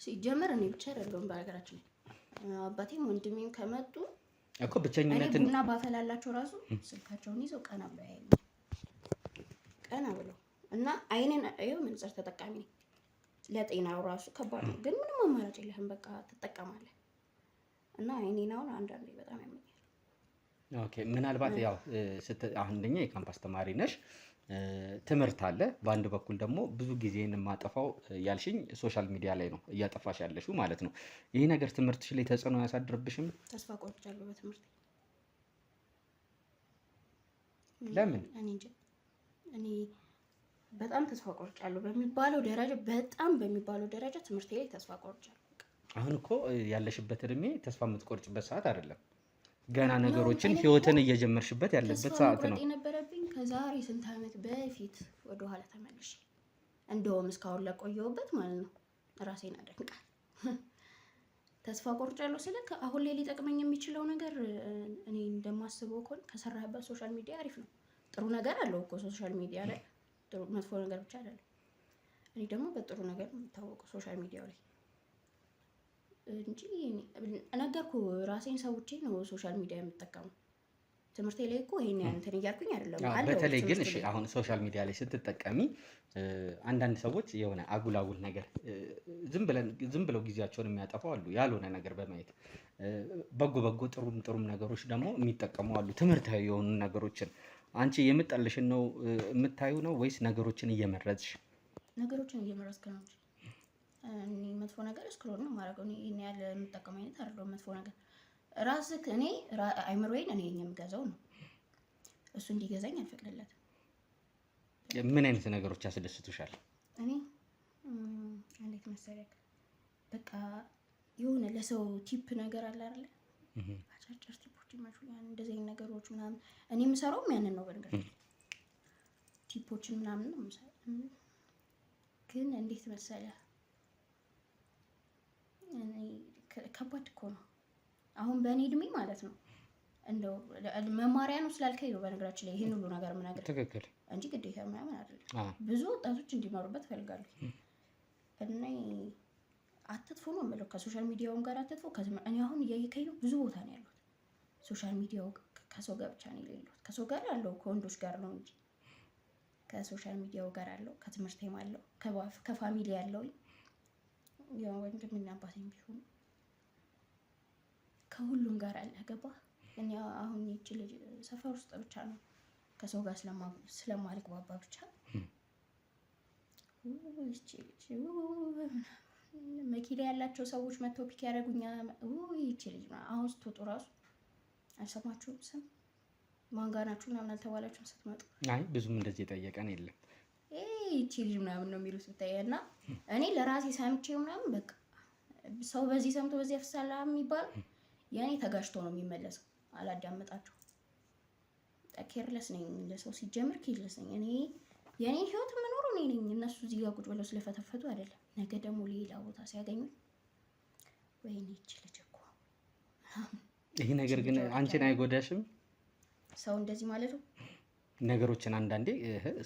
ሲጀመር እኔ ብቻ አይደለሁም በሀገራችን ላይ አባቴም ወንድሜም ከመጡ እኮ ብቸኝነትን ቡና ባፈላላቸው ራሱ ስልካቸውን ይዘው ቀና ብለው ያያሉ። ቀና ብለው እና አይኔን ይኸው መነጽር ተጠቃሚ ነኝ። ለጤናው ራሱ ከባድ ነው፣ ግን ምንም አማራጭ የለህም። በቃ ትጠቀማለህ። እና አይኔን አሁን አንዳንዴ በጣም ያመኛል። ኦኬ ምናልባት ያው አንደኛ የካምፓስ ተማሪ ነሽ፣ ትምህርት አለ። በአንድ በኩል ደግሞ ብዙ ጊዜን የማጠፋው ያልሽኝ ሶሻል ሚዲያ ላይ ነው እያጠፋሽ ያለሽው ማለት ነው። ይህ ነገር ትምህርትሽ ላይ ተጽዕኖ ያሳድርብሽም? ተስፋ ቆርጫለሁ በትምህርት። ለምን? እኔ እንጃ። እኔ በጣም ተስፋ ቆርጫለሁ በሚባለው ደረጃ ትምህርት ላይ ተስፋ ቆርጫለሁ። አሁን እኮ ያለሽበት እድሜ ተስፋ የምትቆርጭበት ሰዓት አይደለም። ገና ነገሮችን ህይወትን እየጀመርሽበት ያለበት ሰዓት ነው። የነበረብኝ ከዛሬ ስንት ዓመት በፊት ወደ ኋላ ተመልሼ እንደውም እስካሁን ለቆየሁበት ማለት ነው ራሴን አደንቃለሁ። ተስፋ ቆርጫለሁ ስልክ አሁን ላይ ሊጠቅመኝ የሚችለው ነገር እኔ እንደማስበው ከሆነ ከሰራህበት ሶሻል ሚዲያ አሪፍ ነው። ጥሩ ነገር አለው እኮ ሶሻል ሚዲያ ላይ፣ ጥሩ መጥፎ ነገር ብቻ አይደለም። እኔ ደግሞ በጥሩ ነገር ነው የምታወቀው ሶሻል ሚዲያው ላይ እንጂ ነገርኩ ራሴን ሰውቼ ነው ሶሻል ሚዲያ የምጠቀመው። ትምህርቴ ላይ እኮ ይሄን እንትን እያልኩኝ አይደለም አለ። በተለይ ግን እሺ አሁን ሶሻል ሚዲያ ላይ ስትጠቀሚ አንዳንድ ሰዎች የሆነ አጉል ነገር ዝም ብለው ጊዜያቸውን የሚያጠፋው አሉ፣ ያልሆነ ነገር በማየት በጎ ጥሩም ነገሮች ደግሞ የሚጠቀሙ አሉ፣ ትምህርታዊ የሆኑ ነገሮችን። አንቺ የምጠልሽን ነው የምታዩ ነው ወይስ ነገሮችን እየመረጥሽ? ነገሮችን እየመረጥክ ነው እንጂ እኔ መጥፎ ነገር እስክሮል ነው ማረገው። እኔ ይሄን ያህል የምጠቀም አይነት አይደለም መጥፎ ነገር። ራስህ እኔ አይምሮዬን እኔ የምገዛው ነው፣ እሱ እንዲገዛኝ አልፈቅድለትም። ምን አይነት ነገሮች ያስደስቱሻል? እኔ እንዴት መሰለክ፣ በቃ የሆነ ለሰው ቲፕ ነገር አለ አይደል? አጫጭር ቲፖች ይመቹኛል፣ እንደዚህ አይነት ነገሮች ምናምን። እኔ የምሰራውም ያንን ነው በነገር ቲፖችን ምናምን ነው የምሰራው። ግን እንዴት መሰለህ ከባድ እኮ ነው። አሁን በእኔ እድሜ ማለት ነው እንደው መማሪያ ነው ስላልከኝ ነው በነገራችን ላይ ይሄን ሁሉ ነገር ምናገር ትክክል እንጂ ግዴታ ምናምን አይደለም። ብዙ ወጣቶች እንዲማሩበት ፈልጋለሁ እና አትጥፎ ነው የምለው። ከሶሻል ሚዲያውም ጋር አትጥፎ። እኔ አሁን እያየከኝ ነው፣ ብዙ ቦታ ነው ያለሁት። ሶሻል ሚዲያው ከሰው ጋር ብቻ ነው የሌለሁት። ከሰው ጋር አለው ከወንዶች ጋር ነው እንጂ ከሶሻል ሚዲያው ጋር አለው፣ ከትምህርቴም አለው፣ ከፋሚሊ ያለው ያው ወንድምና አባቴም ቢሆን ከሁሉም ጋር አለ። ገባህ? እኔ አሁን ይቺ ልጅ ሰፈር ውስጥ ብቻ ነው ከሰው ጋር ስለማልግባባ ብቻ ይቺ ልጅ መኪና ያላቸው ሰዎች መተው ፒክ ያደርጉኛል። ይቺ ልጅ አሁን ስትወጡ ራሱ አልሰማችሁም? ስም ማን ጋር ናችሁ ምናምን አልተባላችሁም ስትመጡ? አይ ብዙም እንደዚህ የጠየቀን የለም። ይቺ ልጅ ምናምን ነው የሚሉት ብታይ። እና እኔ ለራሴ ሰምቼው ምናምን በቃ ሰው በዚህ ሰምቶ በዚህ ያፍሳል የሚባለው የኔ ተጋጭቶ ነው የሚመለሰው። አላዳመጣቸው ኬርለስ ነኝ ለሰው ሲጀምር ኬርለስ ነኝ እኔ። የኔ ህይወት የምኖረው እኔ ነኝ። እነሱ እዚህ ጋር ቁጭ ብለው ስለፈተፈቱ አይደለም። ነገ ደግሞ ሌላ ቦታ ሲያገኙ ወይኔ ይቺ ልጅ እኮ ይሄ ነገር ግን አንቺን አይጎዳሽም? ሰው እንደዚህ ማለት ነው ነገሮችን አንዳንዴ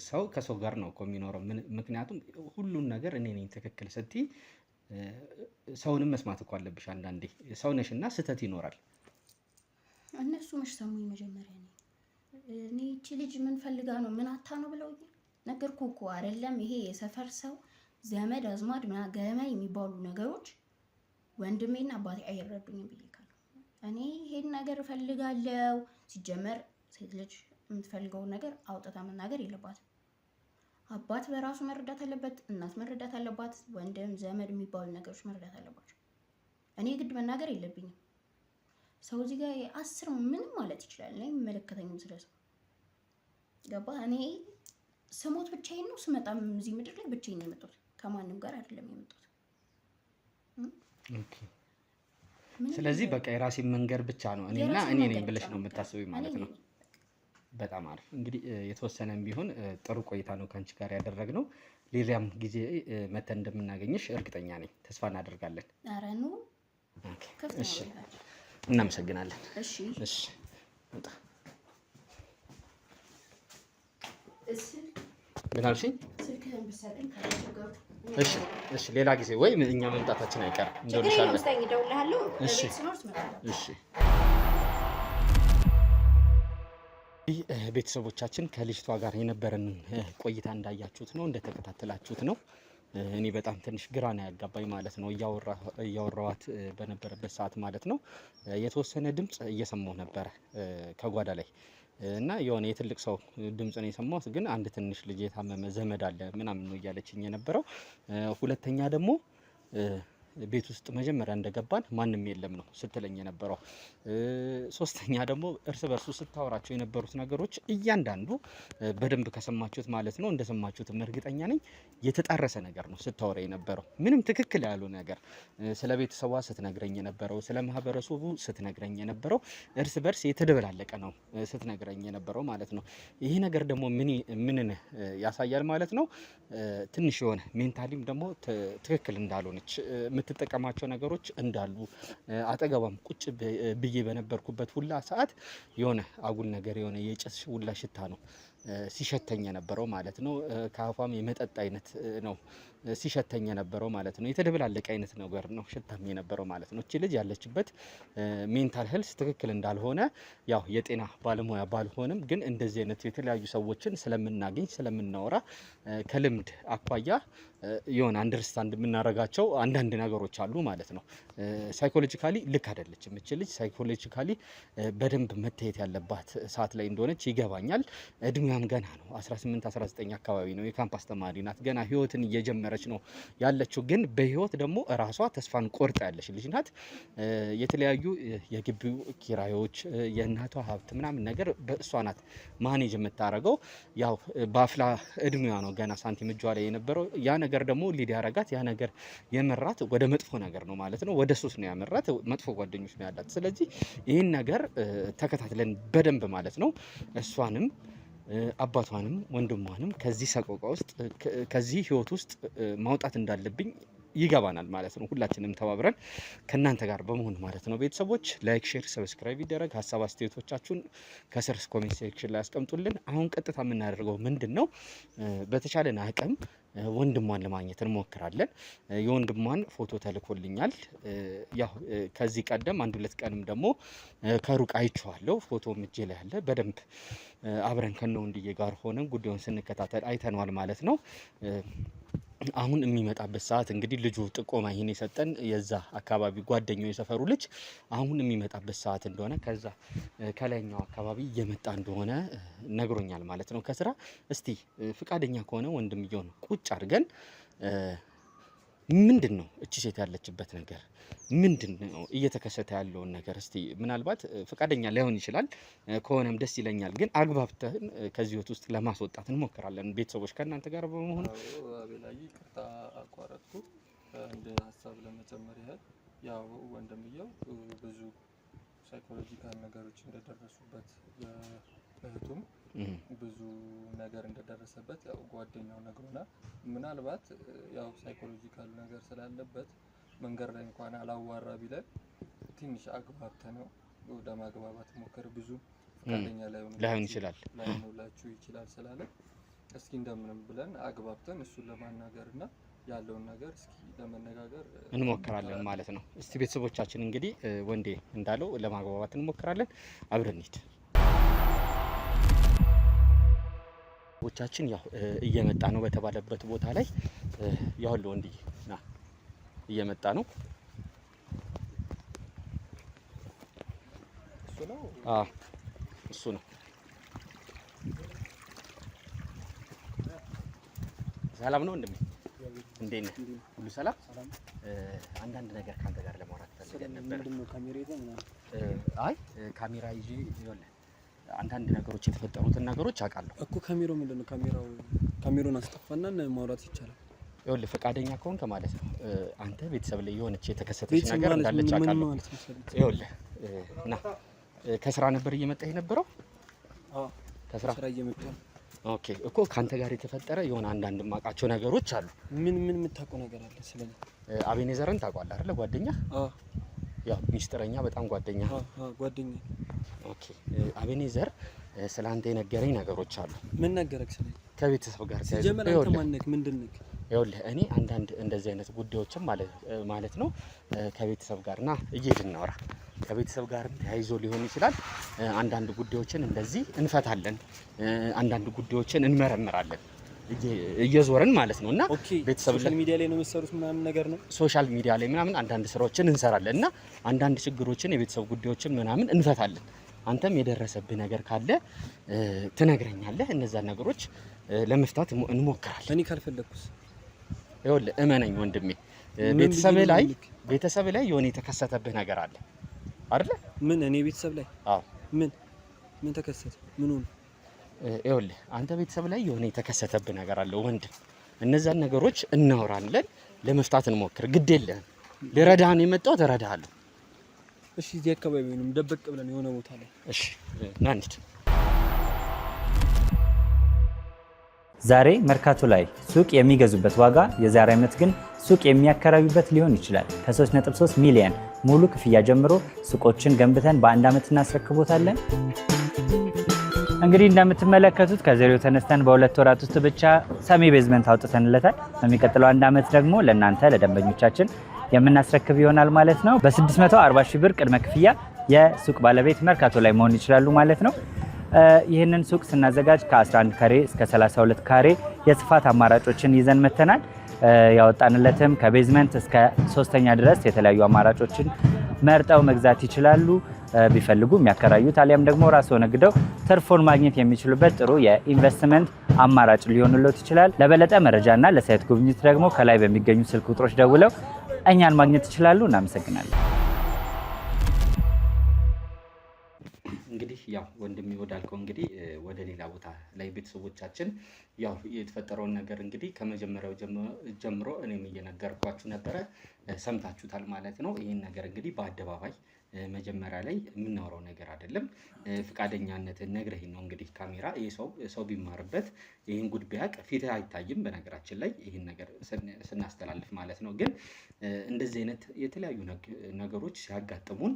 ሰው ከሰው ጋር ነው እኮ የሚኖረው። ምክንያቱም ሁሉን ነገር እኔ ነኝ ትክክል ስትይ ሰውንም መስማት እኮ አለብሽ። አንዳንዴ ሰው ነሽና ስህተት ይኖራል። እነሱ መች ሰሙኝ? መጀመሪያ እኔ እቺ ልጅ ምን ፈልጋ ነው ምን አታ ነው ብለው ነገርኩ እኮ አይደለም። ይሄ የሰፈር ሰው ዘመድ አዝማድ ገመ የሚባሉ ነገሮች ወንድሜና አባቴ አይረዱኝም ብዬካለሁ። እኔ ይሄን ነገር ፈልጋለሁ። ሲጀመር ሴት ልጅ የምትፈልገውን ነገር አውጥታ መናገር የለባትም። አባት በራሱ መረዳት አለበት፣ እናት መረዳት አለባት፣ ወንድም ዘመድ የሚባሉ ነገሮች መረዳት አለባቸው። እኔ ግድ መናገር የለብኝም። ሰው እዚህ ጋር 10 ምንም ማለት ይችላል። እኔ የሚመለከተኝም ስለሰው ገባ። እኔ ስሞት ብቻዬን ነው ስመጣም እዚህ ምድር ላይ ብቻዬን ነው የመጣሁት፣ ከማንም ጋር አይደለም የመጣሁት። ኦኬ። ስለዚህ በቃ የራሴን መንገድ ብቻ ነው እኔና እኔ ነኝ ብለሽ ነው የምታስበው ማለት ነው። በጣም አሪፍ። እንግዲህ የተወሰነም ቢሆን ጥሩ ቆይታ ነው ከአንቺ ጋር ያደረግነው። ሌላም ጊዜ መተን እንደምናገኝሽ እርግጠኛ ነኝ፣ ተስፋ እናደርጋለን። ኧረ ኑ። እሺ፣ እናመሰግናለን። እሺ፣ እሺ። ምን አልሽኝ? ስልክህን ብትሰጠኝ ካላስቸገሩ። እሺ፣ እሺ። ሌላ ጊዜ ወይ እኛ መምጣታችን አይቀርም እንደውልሻለን። እሺ፣ እሺ። ቤተሰቦቻችን ከልጅቷ ጋር የነበረን ቆይታ እንዳያችሁት ነው፣ እንደተከታተላችሁት ነው። እኔ በጣም ትንሽ ግራ ነው ያጋባኝ ማለት ነው፣ እያወራኋት በነበረበት ሰዓት ማለት ነው። የተወሰነ ድምፅ እየሰማሁ ነበረ ከጓዳ ላይ እና የሆነ የትልቅ ሰው ድምፅ ነው የሰማሁት። ግን አንድ ትንሽ ልጅ የታመመ ዘመድ አለ ምናምን ነው እያለችኝ የነበረው። ሁለተኛ ደግሞ ቤት ውስጥ መጀመሪያ እንደገባን ማንም የለም ነው ስትለኝ የነበረው። ሶስተኛ ደግሞ እርስ በርሱ ስታወራቸው የነበሩት ነገሮች እያንዳንዱ በደንብ ከሰማችሁት ማለት ነው፣ እንደሰማችሁትም እርግጠኛ ነኝ የተጣረሰ ነገር ነው ስታወራ የነበረው። ምንም ትክክል ያሉ ነገር ስለ ቤተሰቧ ስትነግረኝ የነበረው፣ ስለ ማህበረሰቡ ስትነግረኝ የነበረው እርስ በርስ የተደበላለቀ ነው ስትነግረኝ የነበረው ማለት ነው። ይሄ ነገር ደግሞ ምንን ያሳያል ማለት ነው? ትንሽ የሆነ ሜንታሊም ደግሞ ትክክል እንዳልሆነች የምትጠቀማቸው ነገሮች እንዳሉ አጠገቧም ቁጭ ብዬ በነበርኩበት ሁላ ሰዓት የሆነ አጉል ነገር የሆነ የጭስ ሁላ ሽታ ነው ሲሸተኝ የነበረው ማለት ነው። ከአፏም የመጠጥ አይነት ነው ሲሸተኝ የነበረው ማለት ነው። የተደበላለቀ አይነት ነገር ነው ሽታም የነበረው ማለት ነው። እቺ ልጅ ያለችበት ሜንታል ሄልስ ትክክል እንዳልሆነ ያው የጤና ባለሙያ ባልሆንም ግን እንደዚህ አይነት የተለያዩ ሰዎችን ስለምናገኝ ስለምናወራ ከልምድ አኳያ የሆነ አንደርስታንድ የምናደርጋቸው አንዳንድ ነገሮች አሉ ማለት ነው። ሳይኮሎጂካሊ ልክ አይደለችም እቺ ልጅ። ሳይኮሎጂካሊ በደንብ መታየት ያለባት ሰዓት ላይ እንደሆነች ይገባኛል። እድሜዋም ገና ነው 18 19 አካባቢ ነው። የካምፓስ ተማሪ ናት። ገና ህይወትን እየጀመረች ነው ያለችው። ግን በህይወት ደግሞ ራሷ ተስፋን ቆርጣ ያለች ልጅ ናት። የተለያዩ የግቢው ኪራዮች የእናቷ ሀብት ምናምን ነገር በእሷ ናት ማኔጅ የምታደርገው። ያው በአፍላ እድሜዋ ነው ገና ሳንቲም እጇ ላይ የነበረው። ያ ነገር ደግሞ ሊድ ያረጋት ያ ነገር የመራት ወደ መጥፎ ነገር ነው ማለት ነው። ወደ ሱስ ነው ያመራት። መጥፎ ጓደኞች ነው ያላት። ስለዚህ ይህን ነገር ተከታትለን በደንብ ማለት ነው እሷንም አባቷንም ወንድሟንም ከዚህ ሰቆቃ ውስጥ ከዚህ ህይወት ውስጥ ማውጣት እንዳለብኝ ይገባናል ማለት ነው። ሁላችንም ተባብረን ከናንተ ጋር በመሆን ማለት ነው። ቤተሰቦች ላይክ፣ ሼር፣ ሰብስክራይብ ይደረግ። ሀሳብ አስተያየቶቻችሁን ከስር ኮሜንት ሴክሽን ላይ አስቀምጡልን። አሁን ቀጥታ የምናደርገው ምንድነው? በተቻለን አቅም ወንድሟን ለማግኘት እንሞክራለን። የወንድሟን ፎቶ ተልኮልኛል። ያው ከዚህ ቀደም 1-2 ቀንም ደግሞ ከሩቅ አይቼዋለሁ። ፎቶም እጄ ላይ አለ። በደንብ አብረን ከነው ወንድዬ ጋር ሆነን ጉዳዩን ስንከታተል አይተነዋል ማለት ነው። አሁን የሚመጣበት ሰዓት እንግዲህ ልጁ ጥቆማ ይሄን የሰጠን የዛ አካባቢ ጓደኛው የሰፈሩ ልጅ አሁን የሚመጣበት ሰዓት እንደሆነ ከዛ ከላይኛው አካባቢ እየመጣ እንደሆነ ነግሮኛል ማለት ነው ከስራ። እስቲ ፍቃደኛ ከሆነ ወንድምየው ነው ቁጭ አድርገን ምንድነው እቺ ሴት ያለችበት ነገር ምንድነው እየተከሰተ ያለውን ነገር እስቲ ምናልባት ፍቃደኛ ላይሆን ይችላል። ከሆነም ደስ ይለኛል። ግን አግባብተን ከዚህ ህይወት ውስጥ ለማስወጣት እንሞክራለን። ቤተሰቦች ከእናንተ ጋር በመሆን አቤላይ ይቅርታ አቋረጥኩ። እንደ ሀሳብ ለመጨመር ያህል ያው ወንድምየው ብዙ ሳይኮሎጂካል ነገሮች እንደደረሱበት እህቱም ብዙ ነገር እንደደረሰበት ያው ጓደኛው ነግሮናል። ምናልባት ያው ሳይኮሎጂካል ነገር ስላለበት መንገድ ላይ እንኳን አላዋራ ቢለን ትንሽ አግባብተነው ወደ ማግባባት ሞከር ብዙ ፍቃደኛ ላይሆን ይችላል ስላለ እስኪ እንደምንም ብለን አግባብተን እሱን ለማናገርና ያለውን ነገር እስኪ ለመነጋገር እንሞክራለን ማለት ነው። እስቲ ቤተሰቦቻችን እንግዲህ ወንዴ እንዳለው ለማግባባት እንሞክራለን። አብረን እንሂድ። ቦቻችን ያው እየመጣ ነው በተባለበት ቦታ ላይ ያው ወንዴ ና እየመጣ ነው። እሱ ነው። ሰላም ነው እንደምን እንዴት ነህ? ሁሉ ሰላም? አንዳንድ ነገር ካንተ ጋር ለማውራት ፈልገን ነበር። አይ ካሜራ ይዤ ይኸውልህ አንዳንድ ነገሮች የተፈጠሩትን ነገሮች አውቃለሁ እኮ። ካሜራው ምንድነው? ካሜራውን አስጠፋና ማውራት ይቻላል። ይኸውልህ ፈቃደኛ ከሆንክ ማለት ነው አንተ ቤተሰብ ላይ የሆነች የተከሰተች ነገር እንዳለች አውቃለሁ። ይኸውልህ ና ከስራ ነበር እየመጣህ የነበረው? አዎ ከስራ እየመጣሁ። ኦኬ እኮ ካንተ ጋር የተፈጠረ የሆነ አንዳንድ ማቃቸው ነገሮች አሉ። ምን የምታውቀው ነገር አለ ስለኔ? አቤኔዘርን ታውቀዋለህ አይደል? ጓደኛ? አዎ ያው ሚስጥረኛ በጣም ጓደኛ። አዎ ጓደኛ። ኦኬ አቤኔዘር ስላንተ የነገረኝ ነገሮች አሉ። ምን ነገረክ ስለኔ? ከቤተሰብ ጋር ጀመረ ተማነክ ምንድነክ? ይኸውልህ እኔ አንዳንድ እንደዚህ አይነት ጉዳዮችን ማለት ነው ከቤተሰብ ጋርና እየሄድን እናወራ ከቤተሰብ ጋርም ተያይዞ ሊሆን ይችላል። አንዳንድ ጉዳዮችን እንደዚህ እንፈታለን፣ አንዳንድ ጉዳዮችን እንመረምራለን እየዞርን ማለት ነውና ቤተሰብ ሶሻል ሚዲያ ላይ ነው የሚሰሩት ምናምን ነገር ነው። ሶሻል ሚዲያ ላይ ምናምን አንዳንድ ስራዎችን እንሰራለን እና አንዳንድ ችግሮችን የቤተሰብ ጉዳዮችን ምናምን እንፈታለን። አንተም የደረሰብህ ነገር ካለ ትነግረኛለህ። እነዛን ነገሮች ለመፍታት እንሞክራለን። እኔ ካልፈለኩስ? ይኸውልህ እመነኝ ወንድሜ፣ ቤተሰብ ላይ የሆነ የተከሰተብህ ነገር አለ አይደለ? ምን? እኔ ቤተሰብ ላይ? አዎ። ምን ተከሰተ? ምን ሆነ? ይኸውልህ አንተ ቤተሰብ ላይ የሆነ የተከሰተብህ ነገር አለ ወንድም። እነዛን ነገሮች እናወራለን፣ ለመፍታት እንሞክር። ግድ የለህም፣ ልረዳህን የመጣሁት እረዳሃለሁ። እሺ እዚህ አካባቢ ነው ደበቅ ብለን የሆነ ቦታ ላይ። እሺ ና እንሂድ። ዛሬ መርካቶ ላይ ሱቅ የሚገዙበት ዋጋ የዛሬ ዓመት ግን ሱቅ የሚያከራዩበት ሊሆን ይችላል። ከ3.3 ሚሊዮን ሙሉ ክፍያ ጀምሮ ሱቆችን ገንብተን በአንድ ዓመት እናስረክቦታለን። እንግዲህ እንደምትመለከቱት ከዜሮ ተነስተን በ2 ወራት ውስጥ ብቻ ሰሚ ቤዝመንት አውጥተንለታል። በሚቀጥለው 1 ዓመት ደግሞ ለእናንተ ለደንበኞቻችን የምናስረክብ ይሆናል ማለት ነው። በ640 ሺህ ብር ቅድመ ክፍያ የሱቅ ባለቤት መርካቶ ላይ መሆን ይችላሉ ማለት ነው። ይህንን ሱቅ ስናዘጋጅ ከ11 ካሬ እስከ 32 ካሬ የስፋት አማራጮችን ይዘን መተናል። ያወጣንለትም ከቤዝመንት እስከ 3ኛ ድረስ የተለያዩ አማራጮችን መርጠው መግዛት ይችላሉ። ቢፈልጉ የሚያከራዩት አሊያም ደግሞ ራስዎ ነግደው ትርፎን ማግኘት የሚችሉበት ጥሩ የኢንቨስትመንት አማራጭ ሊሆንልዎት ይችላል። ለበለጠ መረጃና ለሳይት ጉብኝት ደግሞ ከላይ በሚገኙ ስልክ ቁጥሮች ደውለው እኛን ማግኘት ይችላሉ። እናመሰግናለን። እንግዲህ ያው ወንድሜ ወዳልከው እንግዲህ ወደ ሌላ ቦታ ላይ ቤተሰቦቻችን ያው የተፈጠረውን ነገር እንግዲህ ከመጀመሪያው ጀምሮ እኔም እየነገርኳችሁ ነበረ፣ ሰምታችሁታል ማለት ነው። ይህን ነገር እንግዲህ በአደባባይ መጀመሪያ ላይ የምናወራው ነገር አይደለም። ፍቃደኛነትን ነግረህ ነው እንግዲህ ካሜራ ይህ ሰው ቢማርበት ይህን ጉድ ቢያቅ ፊትህ አይታይም። በነገራችን ላይ ይህን ነገር ስናስተላልፍ ማለት ነው። ግን እንደዚህ አይነት የተለያዩ ነገሮች ሲያጋጥሙን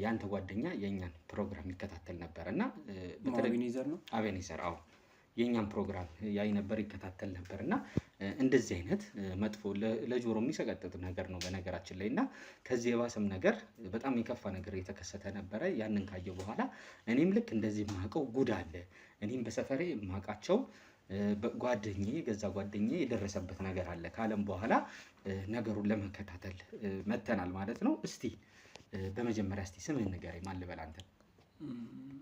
ያንተ ጓደኛ የእኛን ፕሮግራም ይከታተል ነበር እና አቤኔዘር አዎ የእኛን ፕሮግራም ያይ ነበር ይከታተል ነበር እና እንደዚህ አይነት መጥፎ ለጆሮ የሚሰቀጥጥ ነገር ነው በነገራችን ላይ። እና ከዚህ የባሰም ነገር በጣም የከፋ ነገር የተከሰተ ነበረ። ያንን ካየ በኋላ እኔም ልክ እንደዚህ የማውቀው ጉድ አለ፣ እኔም በሰፈሬ የማውቃቸው ገዛ ጓደኛዬ የደረሰበት ነገር አለ ካለም በኋላ ነገሩን ለመከታተል መተናል ማለት ነው። እስቲ በመጀመሪያ እስቲ ስምህን ንገረኝ። ማን ልበል አንተ?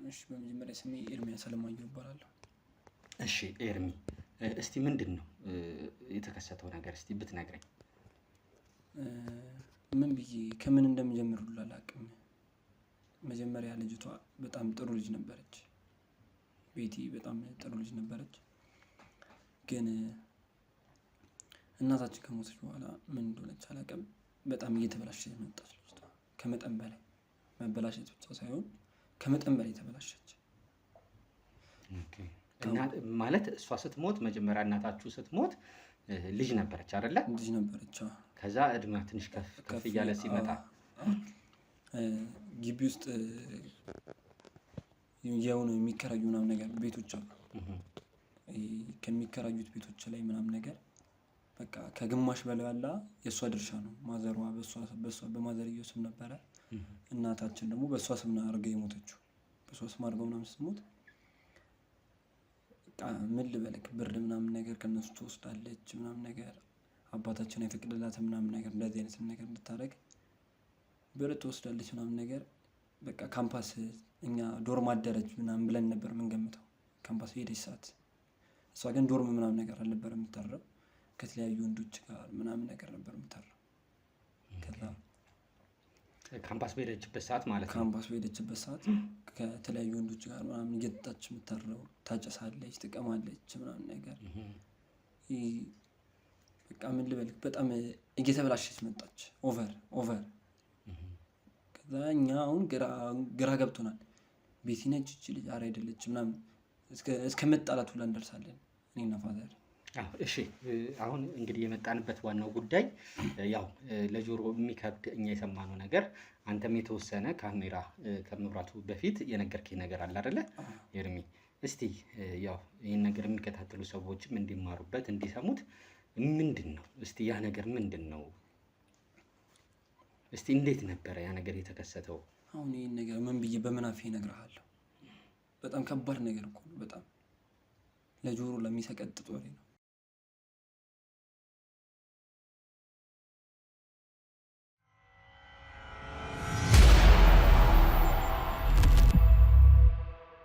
እሺ በመጀመሪያ ስሜ ኤርሚያስ አለማየሁ እባላለሁ። እሺ ኤርሚ፣ እስቲ ምንድን ነው የተከሰተው ነገር እስቲ ብትነግረኝ። ምን ብዬ ከምን እንደምጀምር ሁሉ አላውቅም። መጀመሪያ ልጅቷ በጣም ጥሩ ልጅ ነበረች፣ ቤቲ በጣም ጥሩ ልጅ ነበረች። ግን እናታችን ከሞተች በኋላ ምን እንደሆነች አላውቅም፣ በጣም እየተበላሸች መጣች ልጅቷ። ከመጠን በላይ መበላሸት ብቻ ሳይሆን ከመጠን በላይ ተበላሸች። ማለት እሷ ስትሞት መጀመሪያ እናታችሁ ስትሞት ልጅ ነበረች አይደለ? ልጅ ነበረች። ከዛ እድሜዋ ትንሽ ከፍ እያለ ሲመጣ ግቢ ውስጥ የሆነ የሚከራዩ ምናምን ነገር ቤቶች አሉ። ከሚከራዩት ቤቶች ላይ ምናምን ነገር በቃ ከግማሽ በላይ ያለ የእሷ ድርሻ ነው። ማዘሯ በእሷ በማዘርየው ስም ነበረ። እናታችን ደግሞ በእሷ ስም አድርገው የሞተችው። በእሷ ስም አድርገው ምናምን ስትሞት ምን ልበልክ ብር ምናምን ነገር ከነሱ ትወስዳለች ምናምን ነገር። አባታችን አይፈቅድላትም ምናምን ነገር እንደዚህ አይነት ነገር እንድታደርግ ብር ትወስዳለች ምናምን ነገር። በቃ ካምፓስ እኛ ዶርም አደረች ምናምን ብለን ነበር የምንገምተው ካምፓስ ሄደች ሰዓት። እሷ ግን ዶርም ምናምን ነገር አልነበር የምታረው፣ ከተለያዩ ወንዶች ጋር ምናምን ነገር ነበር የምታረው። ከዛ ካምፓስ በሄደችበት ሰዓት ማለት ነው። ካምፓስ በሄደችበት ሰዓት ከተለያዩ ወንዶች ጋር ምናምን እየጠጣች የምታረው፣ ታጨሳለች፣ ትቀማለች ምናምን ነገር። በቃ ምን ልበልክ በጣም እየተበላሸች መጣች። ኦቨር ከዛ እኛ አሁን ግራ ገብቶናል። ቤቲ ነች እቺ ልጅ አረ አይደለች ምናምን እስከ መጣላት ሁላ እንደርሳለን እኔና ፋዘር። እሺ አሁን እንግዲህ የመጣንበት ዋናው ጉዳይ ያው ለጆሮ የሚከብድ እኛ የሰማነው ነገር፣ አንተም የተወሰነ ካሜራ ከመብራቱ በፊት የነገርከኝ ነገር አለ አይደለ ኤርሚ? እስቲ ያው ይህን ነገር የሚከታተሉ ሰዎችም እንዲማሩበት እንዲሰሙት ምንድን ነው እስቲ ያ ነገር ምንድን ነው? እስቲ እንዴት ነበረ ያ ነገር የተከሰተው? አሁን ይህን ነገር ምን ብዬ በመናፌ እነግርሃለሁ? በጣም ከባድ ነገር እኮ ነው። በጣም ለጆሮ ለሚሰቀጥጥ ወሬ ነው።